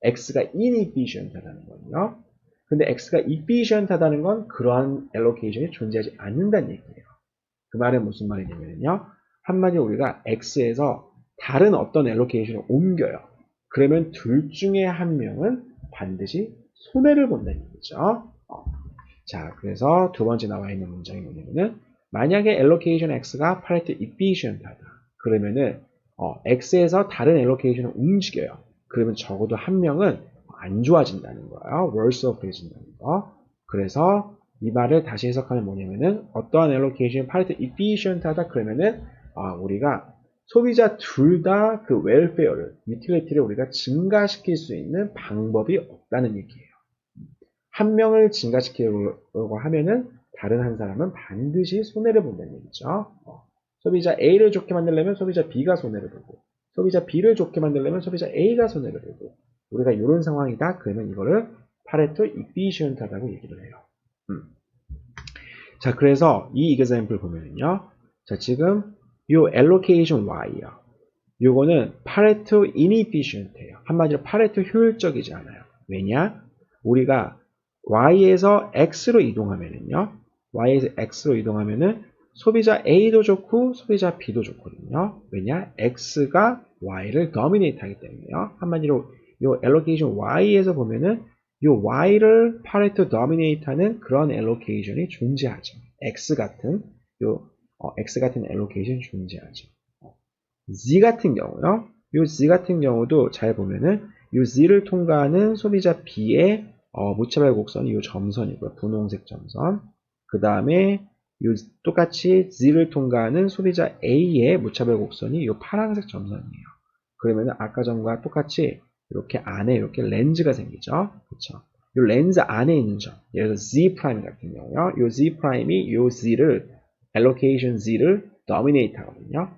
[SPEAKER 1] X가 inefficient하다는 거는요. 근데 X가 efficient하다는 건 그러한 allocation이 존재하지 않는다는 얘기예요. 그 말은 무슨 말이냐면요. 한마디로 우리가 X에서 다른 어떤 allocation을 옮겨요. 그러면 둘 중에 한 명은 반드시 손해를 본다는 얘기죠. 자, 그래서 두 번째 나와 있는 문장이 뭐냐면은 만약에 allocation X가 파레토 efficient하다. 그러면은 X에서 다른 allocation을 움직여요. 그러면 적어도 한 명은 안 좋아진다는 거예요. worse off 해진다는 거. 그래서 이 말을 다시 해석하면 뭐냐면은 어떠한 allocation이 파레토 efficient하다 그러면은 우리가 소비자 둘 다 그 웰페어를, 유틸리티를 우리가 증가시킬 수 있는 방법이 없다는 얘기예요. 한 명을 증가시키려고 하면은 다른 한 사람은 반드시 손해를 본다는 얘기죠. 소비자 A를 좋게 만들려면 소비자 B가 손해를 보고, 소비자 B를 좋게 만들려면 소비자 A가 손해를 보고, 우리가 이런 상황이다. 그러면 이거를 파레토 efficient하다고 얘기를 해요. 자, 그래서 이 example 보면은요. 자, 지금 요 allocation Y요. 요거는 파레토 inefficient해요. 한마디로 파레토 효율적이지 않아요. 왜냐? 우리가 Y에서 X로 이동하면은요. Y에서 X로 이동하면은 소비자 A도 좋고 소비자 B도 좋거든요. 왜냐? X가 Y를 dominate 하기 때문에요. 한마디로 요 allocation Y에서 보면은 요 Y를 파레토 dominate 하는 그런 allocation이 존재하죠. X 같은 allocation 존재하죠. Z 같은 경우요. 요 Z 같은 경우도 잘 보면은 요 Z를 통과하는 소비자 B의 무차별 곡선이 요 점선이고요. 분홍색 점선. 그 다음에 요 똑같이 Z를 통과하는 소비자 A의 무차별 곡선이 요 파란색 점선이에요. 그러면은 아까 전과 똑같이 이렇게 안에 이렇게 렌즈가 생기죠. 그렇죠? 요 렌즈 안에 있는 점. 예를 들어서 Z 프라임 같은 경우요. 요 Z 프라임이 요 Z를 allocation Z를 dominate 하거든요.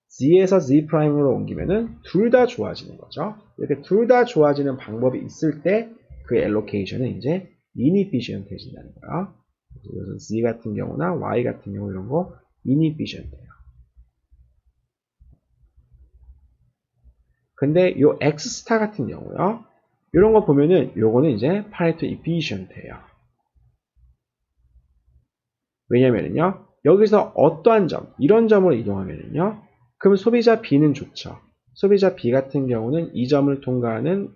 [SPEAKER 1] Z에서 Z 프라임으로 옮기면은 둘 다 좋아지는 거죠. 이렇게 둘 다 좋아지는 방법이 있을 때 그 allocation은 이제 inefficient해진다는 거야. 그래서 Z 같은 경우나 Y 같은 경우 이런 거 inefficient해요. 근데 요 X 스타 같은 경우요. 이런 거 보면은 요거는 이제 파레토 efficient해요. 왜냐면은요. 여기서 어떠한 점, 이런 점으로 이동하면은요. 그럼 소비자 B는 좋죠. 소비자 B 같은 경우는 이 점을 통과하는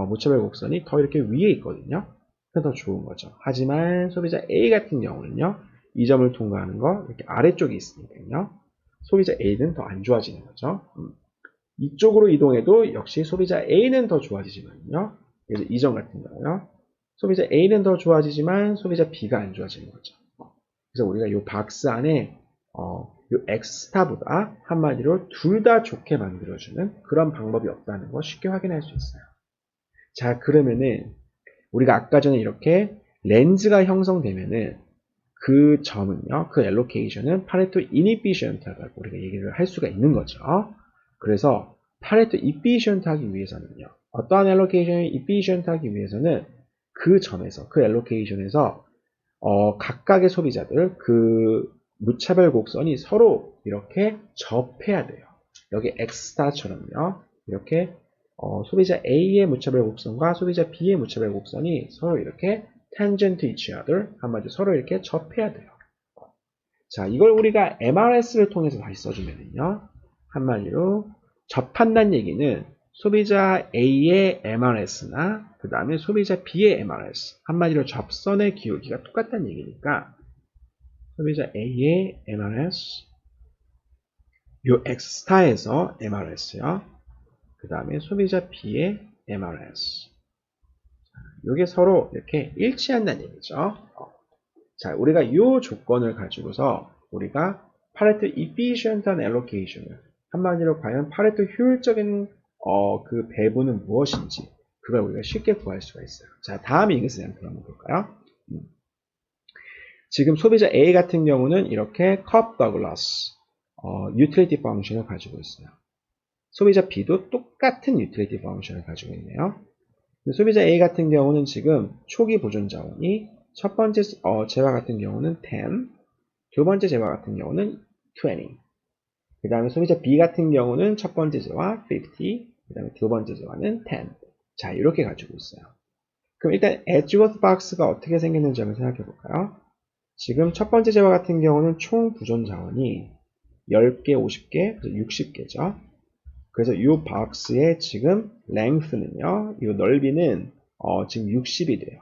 [SPEAKER 1] 무차별 곡선이 더 이렇게 위에 있거든요. 그래서 더 좋은 거죠. 하지만 소비자 A 같은 경우는요. 이 점을 통과하는 거 이렇게 아래쪽에 있으니까요. 소비자 A는 더 안 좋아지는 거죠. 이쪽으로 이동해도 역시 소비자 A는 더 좋아지지만요. 그래서 이 점 같은 경우요. 소비자 A는 더 좋아지지만 소비자 B가 안 좋아지는 거죠. 그래서 우리가 이 박스 안에 이 X스타보다 한마디로 둘 다 좋게 만들어주는 그런 방법이 없다는 거 쉽게 확인할 수 있어요. 자, 그러면은 우리가 아까 전에 이렇게 렌즈가 형성되면은 그 점은요, 그 allocation은 파레토 inefficient하다고 우리가 얘기를 할 수가 있는 거죠. 그래서 파레토 efficient 하기 위해서는요, 어떠한 allocation이 efficient 하기 위해서는 그 점에서, 그 allocation에서 각각의 소비자들, 그 무차별 곡선이 서로 이렇게 접해야 돼요. 여기 X스타처럼요. 이렇게 소비자 A의 무차별 곡선과 소비자 B의 무차별 곡선이 서로 이렇게 tangent each other, 한마디로 서로 이렇게 접해야 돼요. 자, 이걸 우리가 MRS를 통해서 다시 써주면요. 한마디로 접한다는 얘기는 소비자 A의 MRS나 그 다음에 소비자 B의 MRS, 한마디로 접선의 기울기가 똑같다는 얘기니까 소비자 A의 MRS, 요 X스타에서 MRS요. 그 다음에 소비자 B의 MRS. 이게 서로 이렇게 일치한다는 얘기죠. 자, 우리가 이 조건을 가지고서 우리가 파레토 efficient한 allocation을 한마디로 과연 파레토 효율적인 그 배분은 무엇인지 그걸 우리가 쉽게 구할 수가 있어요. 자, 다음 example 한번 볼까요? 지금 소비자 A 같은 경우는 이렇게 컵 더글라스 utility function을 가지고 있어요. 소비자 B도 똑같은 utility function을 가지고 있네요. 소비자 A 같은 경우는 지금 초기 보존 자원이 첫 번째 재화 같은 경우는 10, 두 번째 재화 같은 경우는 20. 그 다음에 소비자 B 같은 경우는 첫 번째 재화 50, 그 다음에 두 번째 재화는 10. 자, 이렇게 가지고 있어요. 그럼 일단 에즈워스 박스가 어떻게 생겼는지 한번 생각해 볼까요? 지금 첫 번째 재화 같은 경우는 총 부존 자원이 10개, 50개, 60개죠. 그래서 이 박스의 지금 length는요, 이 넓이는 지금 60이 돼요.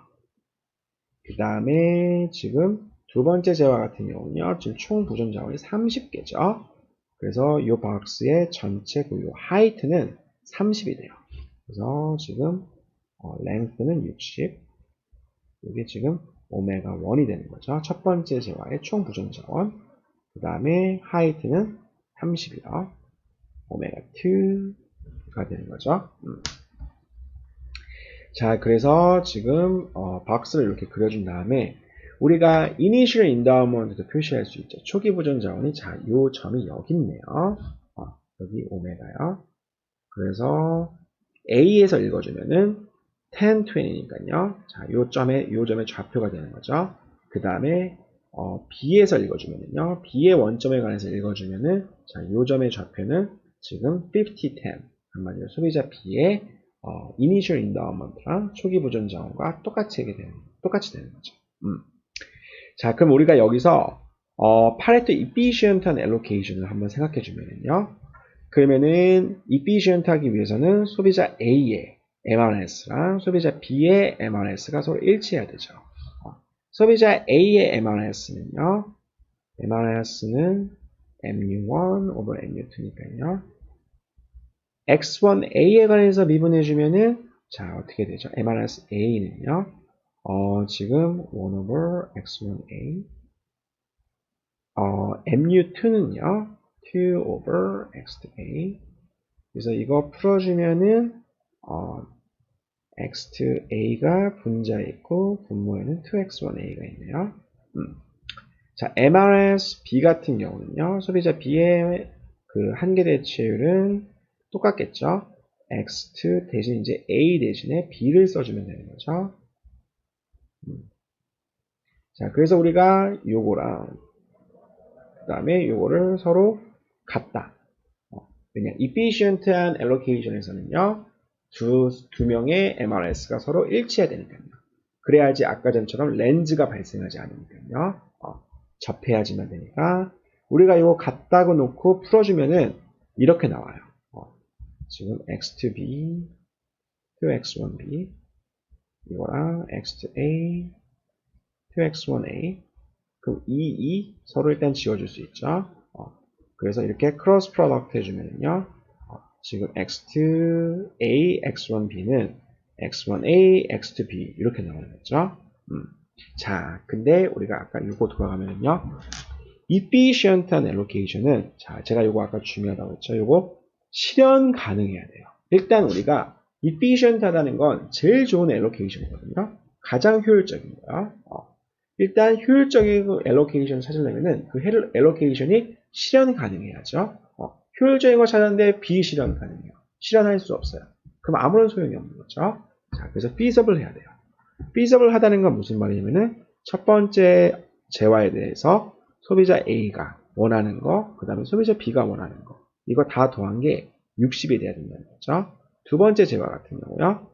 [SPEAKER 1] 그 다음에 지금 두 번째 재화 같은 경우는요, 지금 총 부존 자원이 30개죠. 그래서 이 박스의 전체 그 하이트는 30이 돼요. 그래서 지금 length는 60, 이게 지금 오메가 1이 되는 거죠. 첫 번째 재화의 총 부존 자원. 그 다음에 하이트는 30이요. 오메가 2가 되는 거죠. 자, 그래서 지금 박스를 이렇게 그려준 다음에 우리가 initial endowment도 표시할 수 있죠. 초기 부존 자원이 자, 요 점이 여기 있네요. 여기 오메가요. 그래서 A에서 읽어주면은 10, 20니까요. 자, 요 점의 좌표가 되는 거죠. 그 다음에 B에서 읽어주면은요. B의 원점에 관해서 읽어주면은 자, 요 점의 좌표는 지금 50, 10. 한마디로 소비자 B의 initial endowment랑 초기 부존 자원과 똑같이 되는 거죠. 자, 그럼 우리가 여기서 파레토 efficient한 allocation을 한번 생각해 주면은요. 그러면은 efficient 하기 위해서는 소비자 A의 MRS랑 소비자 B의 MRS가 서로 일치해야 되죠. 소비자 A의 MRS는요. MRS는 mu1 over mu2니까요. x1a에 관해서 미분해주면은 자 어떻게 되죠? MRS A는요. 지금 1 over x1a mu2는요. 2 over x2a 그래서 이거 풀어주면은 x2a가 분자에 있고 분모에는 2x1a가 있네요. 자, MRS B 같은 경우는요. 소비자 B의 그 한계 대체율은 똑같겠죠. x2 대신 이제 a 대신에 b를 써주면 되는 거죠. 자, 그래서 우리가 요거랑 그 다음에 요거를 서로 같다. 왜냐, efficient한 allocation에서는요, 두 명의 MRS가 서로 일치해야 되니까요. 그래야지 아까 전처럼 렌즈가 발생하지 않으니까요. 접해야지만 되니까 우리가 이거 같다고 놓고 풀어주면은 이렇게 나와요. 지금 x2b, 2x1b 이거랑 x2a, 2x1a 그럼 이 서로 일단 지워줄 수 있죠. 그래서 이렇게 크로스 프로덕트 해주면요. 지금 x2a, x1b는 x1a, x2b 이렇게 나오겠죠. 자, 근데 우리가 아까 이거 돌아가면요. efficient한 allocation은 자, 제가 이거 아까 중요하다고 했죠. 이거 실현 가능해야 돼요. 일단 우리가 efficient하다는 건 제일 좋은 allocation이거든요. 가장 효율적인 거야. 일단 효율적인 allocation 찾으려면은 그 allocation이 실현 가능해야죠. 효율적인 걸 찾았는데 비실현 가능해요. 실현할 수 없어요. 그럼 아무런 소용이 없는 거죠. 자, 그래서 feasible 해야 돼요. feasible 하다는 건 무슨 말이냐면은 첫 번째 재화에 대해서 소비자 A가 원하는 거, 그 다음에 소비자 B가 원하는 거, 이거 다 더한 게 60이 돼야 된다는 거죠. 두 번째 재화 같은 경우요.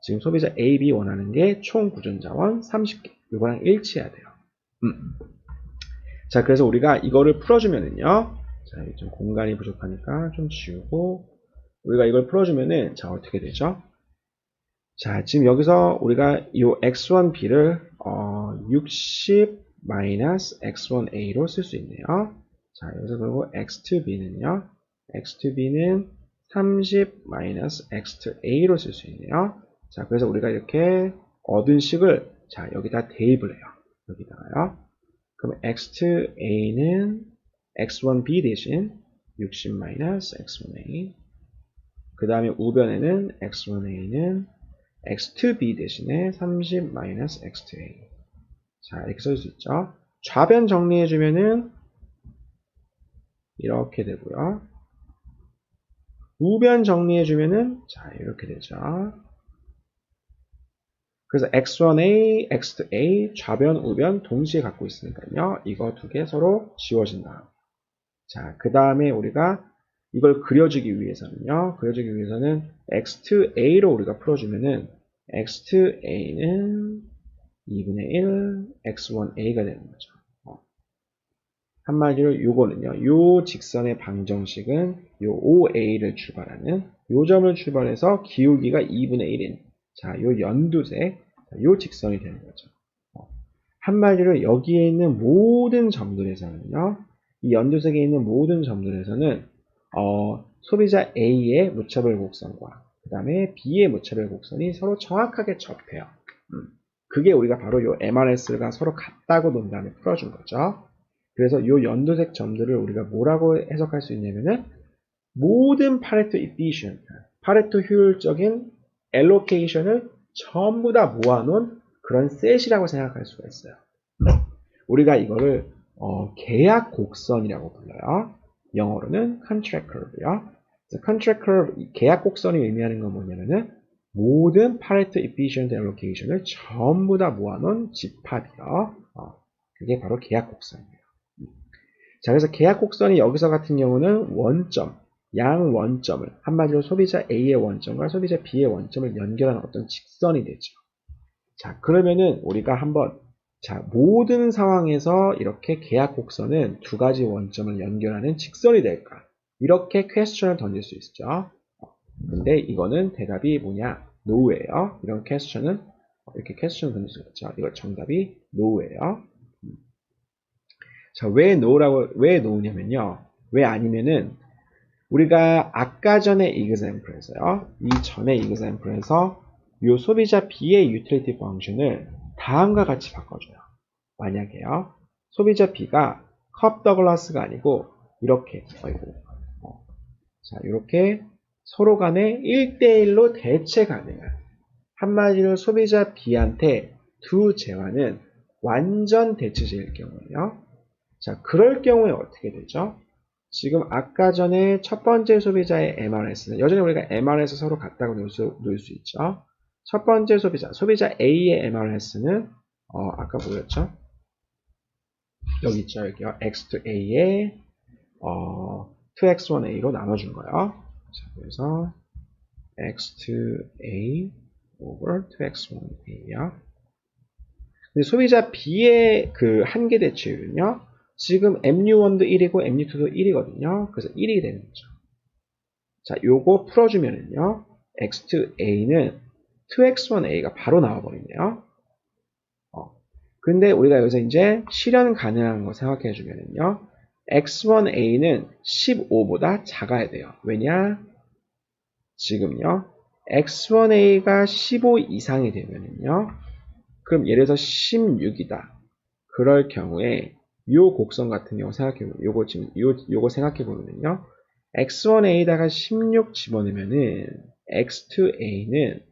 [SPEAKER 1] 지금 소비자 A, B 원하는 게 총 부존 자원 30개. 이거랑 일치해야 돼요. 자, 그래서 우리가 이거를 풀어주면은요. 자, 좀 공간이 부족하니까 좀 지우고 우리가 이걸 풀어주면은 자, 어떻게 되죠? 자, 지금 여기서 우리가 이 x1b를 60 x1a로 쓸 수 있네요. 자, 여기서 그리고 x2b는요. x2b는 30 x2a로 쓸 수 있네요. 자, 그래서 우리가 이렇게 얻은 식을 자, 여기다 대입을 해요. 여기다가요. 그럼 x2a는 x1b 대신 60 x1a. 그 다음에 우변에는 x1a는 x2b 대신에 30 x2a. 자, 이렇게 쓸 수 있죠. 좌변 정리해주면은 이렇게 되고요. 우변 정리해주면은 자, 이렇게 되죠. 그래서 x1a, x2a 좌변, 우변 동시에 갖고 있으니까요. 이거 두 개 서로 지워진다. 자, 그 다음에 우리가 이걸 그려주기 위해서는요. 그려주기 위해서는 x2a로 우리가 풀어주면은 x2a는 2분의 1, x1a가 되는 거죠. 한마디로 요거는요. 요 직선의 방정식은 요 OA를 출발하는 요 점을 출발해서 기울기가 2분의 1인 자, 요 연두색 요 직선이 되는 거죠. 한마디로 여기에 있는 모든 점들에서는요. 이 연두색에 있는 모든 점들에서는 소비자 A의 무차별 곡선과 그 다음에 B의 무차별 곡선이 서로 정확하게 접해요. 그게 우리가 바로 요 MRS가 서로 같다고 논 다음에 풀어준 거죠. 그래서 요 연두색 점들을 우리가 뭐라고 해석할 수 있냐면은 모든 파레토 이피션트, 파레토 효율적인 엘로케이션을 전부 다 모아놓은 그런 셋이라고 생각할 수가 있어요. 우리가 이거를 계약 곡선이라고 불러요. 영어로는 contract curve요. contract curve, 계약 곡선이 의미하는 건 뭐냐면은 모든 파레토 efficient allocation을 전부 다 모아놓은 집합이요. 그게 바로 계약 곡선이에요. 자, 그래서 계약 곡선이 여기서 같은 경우는 원점, 양 원점을 한마디로 소비자 A의 원점과 소비자 B의 원점을 연결하는 어떤 직선이 되죠. 자, 그러면은 우리가 한번 모든 상황에서 이렇게 계약 곡선은 두 가지 원점을 연결하는 직선이 될까? 이렇게 퀘스천을 던질 수 있죠. 근데 이거는 대답이 뭐냐? no예요. 이런 퀘스천은 이렇게 퀘스천을 던질 수 있죠. 이거 정답이 no예요. 자, 왜 no냐면요. 왜 아니면은 우리가 아까 전에 example에서요. 이 전에 example에서 이 소비자 B의 utility function을 다음과 같이 바꿔줘요. 만약에요. 소비자 B가 컵 더글라스가 아니고 이렇게 자, 이렇게 서로 간에 1대1로 대체 가능한 한마디로 소비자 B한테 두 재화는 완전 대체제일 경우에요. 자, 그럴 경우에 어떻게 되죠? 지금 아까 전에 첫 번째 소비자의 MRS는 여전히 우리가 MRS 서로 같다고 놓을 수 있죠. 첫 번째 소비자 A의 MRS는 아까 뭐였죠? 여기 있죠. 여기요. x2a에 2x1a로 나눠준 거예요. 자, 그래서 x2a over 2x1a요. 근데 소비자 B의 그 한계 대체율은요. 지금 mu1도 1이고 mu2도 1이거든요. 그래서 1이 되는 거죠. 자, 요거 풀어주면은요. x2a는 2x1a가 바로 나와버리네요. 근데 우리가 여기서 이제 실현 가능한 거 생각해 주면은요. x1a는 15보다 작아야 돼요. 왜냐? 지금요. x1a가 15 이상이 되면은요. 그럼 예를 들어서 16이다. 그럴 경우에 요 곡선 같은 경우 생각해보면 요거 생각해보면요. x1a에다가 16 집어넣으면은 x2a는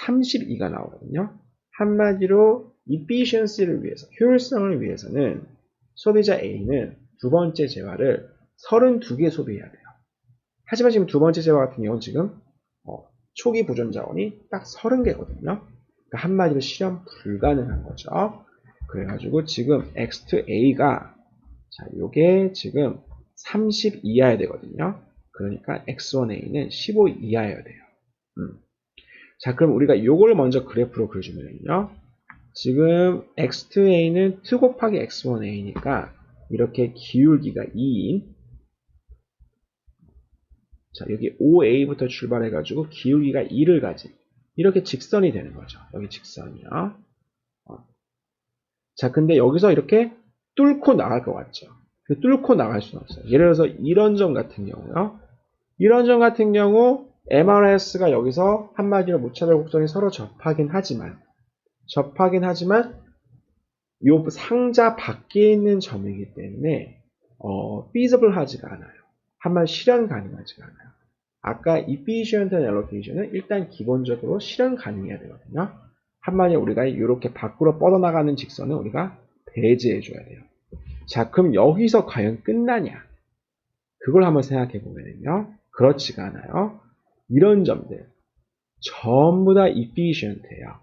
[SPEAKER 1] 32가 나오거든요. 한마디로 efficiency를 위해서, 효율성을 위해서는 소비자 A는 두 번째 재화를 32개 소비해야 돼요. 하지만 지금 두 번째 재화 같은 경우는 지금 초기 보존 자원이 딱 30개거든요. 그러니까 한마디로 실현 불가능한 거죠. 그래가지고 지금 x2a가 요게 지금 30 이하여야 되거든요. 그러니까 x1a는 15 이하여야 돼요. 자, 그럼 우리가 요걸 먼저 그래프로 그려주면요. 지금 x2a는 2 곱하기 x1a니까 이렇게 기울기가 2인 자, 여기 OA부터 출발해가지고 기울기가 2를 가진 이렇게 직선이 되는 거죠. 여기 직선이요. 자, 근데 여기서 이렇게 뚫고 나갈 것 같죠. 뚫고 나갈 수는 없어요. 예를 들어서 이런 점 같은 경우요. 이런 점 같은 경우 MRS가 여기서 한마디로 무차별 곡선이 서로 접하긴 하지만 이 상자 밖에 있는 점이기 때문에 feasible 하지가 않아요. 한마디로 실현 가능하지가 않아요. 아까 efficient allocation은 일단 기본적으로 실현 가능해야 되거든요. 한마디로 우리가 이렇게 밖으로 뻗어나가는 직선은 우리가 배제해 줘야 돼요. 자, 그럼 여기서 과연 끝나냐? 그걸 한번 생각해 보면요. 그렇지가 않아요. 이런 점들 전부 다 efficient해요.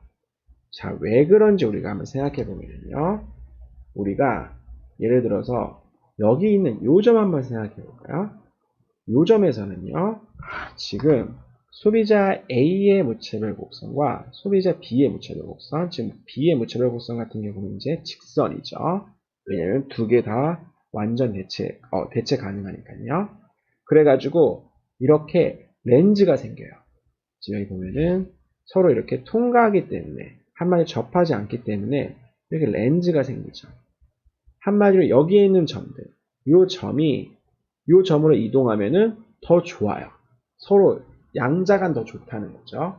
[SPEAKER 1] 자, 왜 그런지 우리가 한번 생각해 보면요. 우리가 예를 들어서 여기 있는 요 점 한번 생각해 볼까요? 요 점에서는요. 지금 소비자 A의 무차별 곡선과 소비자 B의 무차별 곡선, 지금 B의 무차별 곡선 같은 경우는 이제 직선이죠. 왜냐면 두 개 다 완전 대체 가능하니까요. 그래가지고 이렇게 렌즈가 생겨요. 지금 여기 보면은 서로 이렇게 통과하기 때문에 한마디로 접하지 않기 때문에 이렇게 렌즈가 생기죠. 한마디로 여기에 있는 점들, 요 점이 요 점으로 이동하면은 더 좋아요. 서로 양자간 더 좋다는 거죠.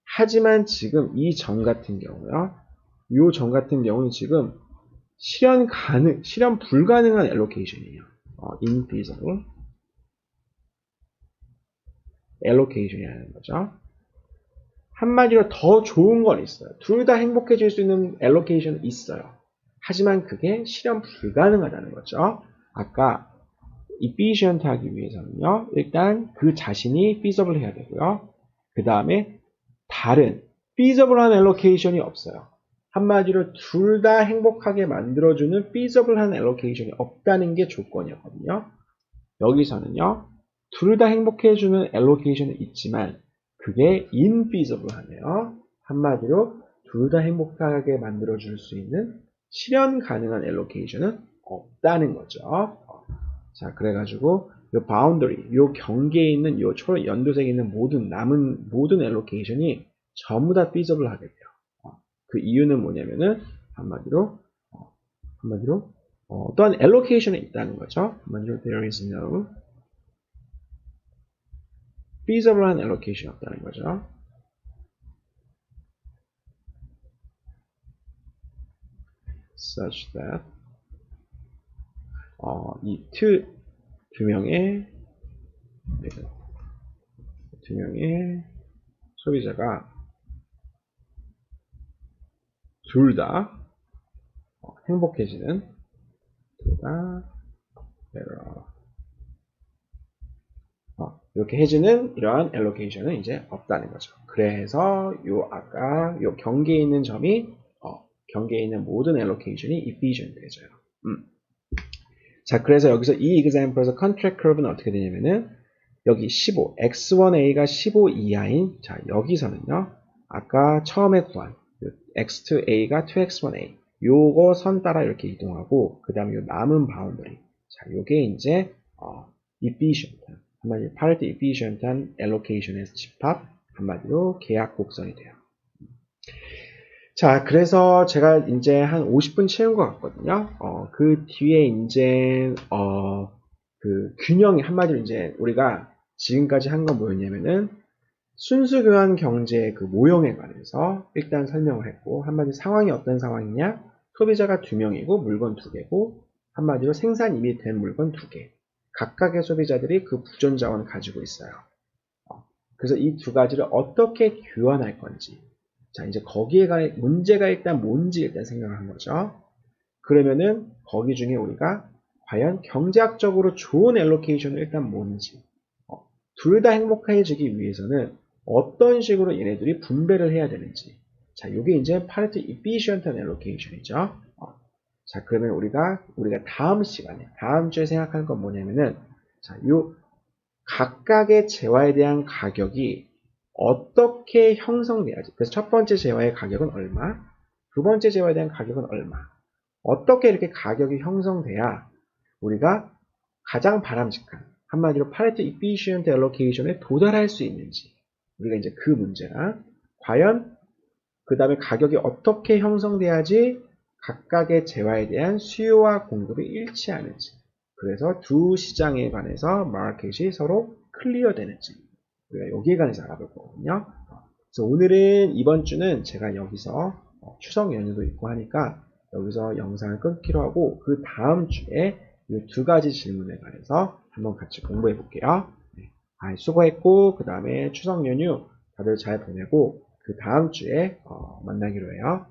[SPEAKER 1] 하지만 지금 이 점 같은 경우요. 요 점 같은 경우는 지금 실현 불가능한 allocation이에요. infeasible allocation이라는 거죠. 한마디로 더 좋은 건 있어요. 둘 다 행복해질 수 있는 allocation은 있어요. 하지만 그게 실현 불가능하다는 거죠. 아까 efficient 하기 위해서는요. 일단 그 자신이 feasible 해야 되고요. 그 다음에 다른 feasible한 allocation이 없어요. 한마디로 둘 다 행복하게 만들어주는 feasible한 allocation이 없다는 게 조건이었거든요. 여기서는요. 둘 다 행복해주는 allocation은 있지만 그게 infeasible하네요. 한마디로 둘 다 행복하게 만들어줄 수 있는 실현 가능한 allocation은 없다는 거죠. 자, 그래가지고 요 boundary, 요 경계에 있는 요 초록 연두색에 있는 남은 모든 allocation이 전부 다 feasible 하게 돼요. 그 이유는 뭐냐면은 한마디로 어떠한 allocation이 있다는 거죠. 한마디로 there is no feasible한 allocation이 없다는 거죠. such that 이 두 명의 소비자가 둘 다 행복해지는 이렇게 해지는 이러한 allocation은 이제 없다는 거죠. 그래서 아까 요 경계에 있는 점이 경계에 있는 모든 allocation이 efficient 해져요. 자, 그래서 여기서 이 example에서 contract curve는 어떻게 되냐면은 여기 15, x1a가 15 이하인, 자, 여기서는요, 아까 처음에 구한 x2a가 2x1a, 요거 선 따라 이렇게 이동하고, 그 다음에 요 남은 바운더리, 자, 요게 이제, efficient, 한마디로 parity efficient한 allocation에서 집합, 한마디로 계약 곡선이 돼요. 자, 그래서 제가 이제 한 50분 채운 것 같거든요. 그 뒤에 이제, 그 균형이 한마디로 이제 우리가 지금까지 한 건 뭐였냐면은 순수 교환 경제의 그 모형에 관해서 일단 설명을 했고, 한마디로 상황이 어떤 상황이냐? 소비자가 2명이고 물건 2개고, 한마디로 생산 이미 된 물건 2개. 각각의 소비자들이 그 부존 자원을 가지고 있어요. 그래서 이 두 가지를 어떻게 교환할 건지. 자, 이제 거기에 관해 문제가 일단 뭔지 일단 생각을 한 거죠. 그러면은 거기 중에 우리가 과연 경제학적으로 좋은 allocation은 일단 뭔지, 둘 다 행복해지기 위해서는 어떤 식으로 얘네들이 분배를 해야 되는지. 자, 이게 이제 parity efficient한 allocation이죠. 자, 그러면 우리가 다음 시간에, 다음 주에 생각할 건 뭐냐면은, 자, 요 각각의 재화에 대한 가격이 어떻게 형성돼야지. 그래서 첫 번째 재화의 가격은 얼마, 두 번째 재화에 대한 가격은 얼마. 어떻게 이렇게 가격이 형성돼야 우리가 가장 바람직한, 한마디로 Pareto Efficient Allocation에 도달할 수 있는지, 우리가 이제 그 문제랑 과연 그 다음에 가격이 어떻게 형성돼야지 각각의 재화에 대한 수요와 공급이 일치하는지, 그래서 두 시장에 관해서 마켓이 서로 클리어 되는지 우리가 여기에 관해서 알아볼 거거든요. 그래서 오늘은 이번 주는 제가 여기서 추석 연휴도 있고 하니까 여기서 영상을 끊기로 하고, 그 다음 주에 이 두 가지 질문에 관해서 한번 같이 공부해 볼게요. 수고했고, 그 다음에 추석 연휴 다들 잘 보내고 그 다음 주에 만나기로 해요.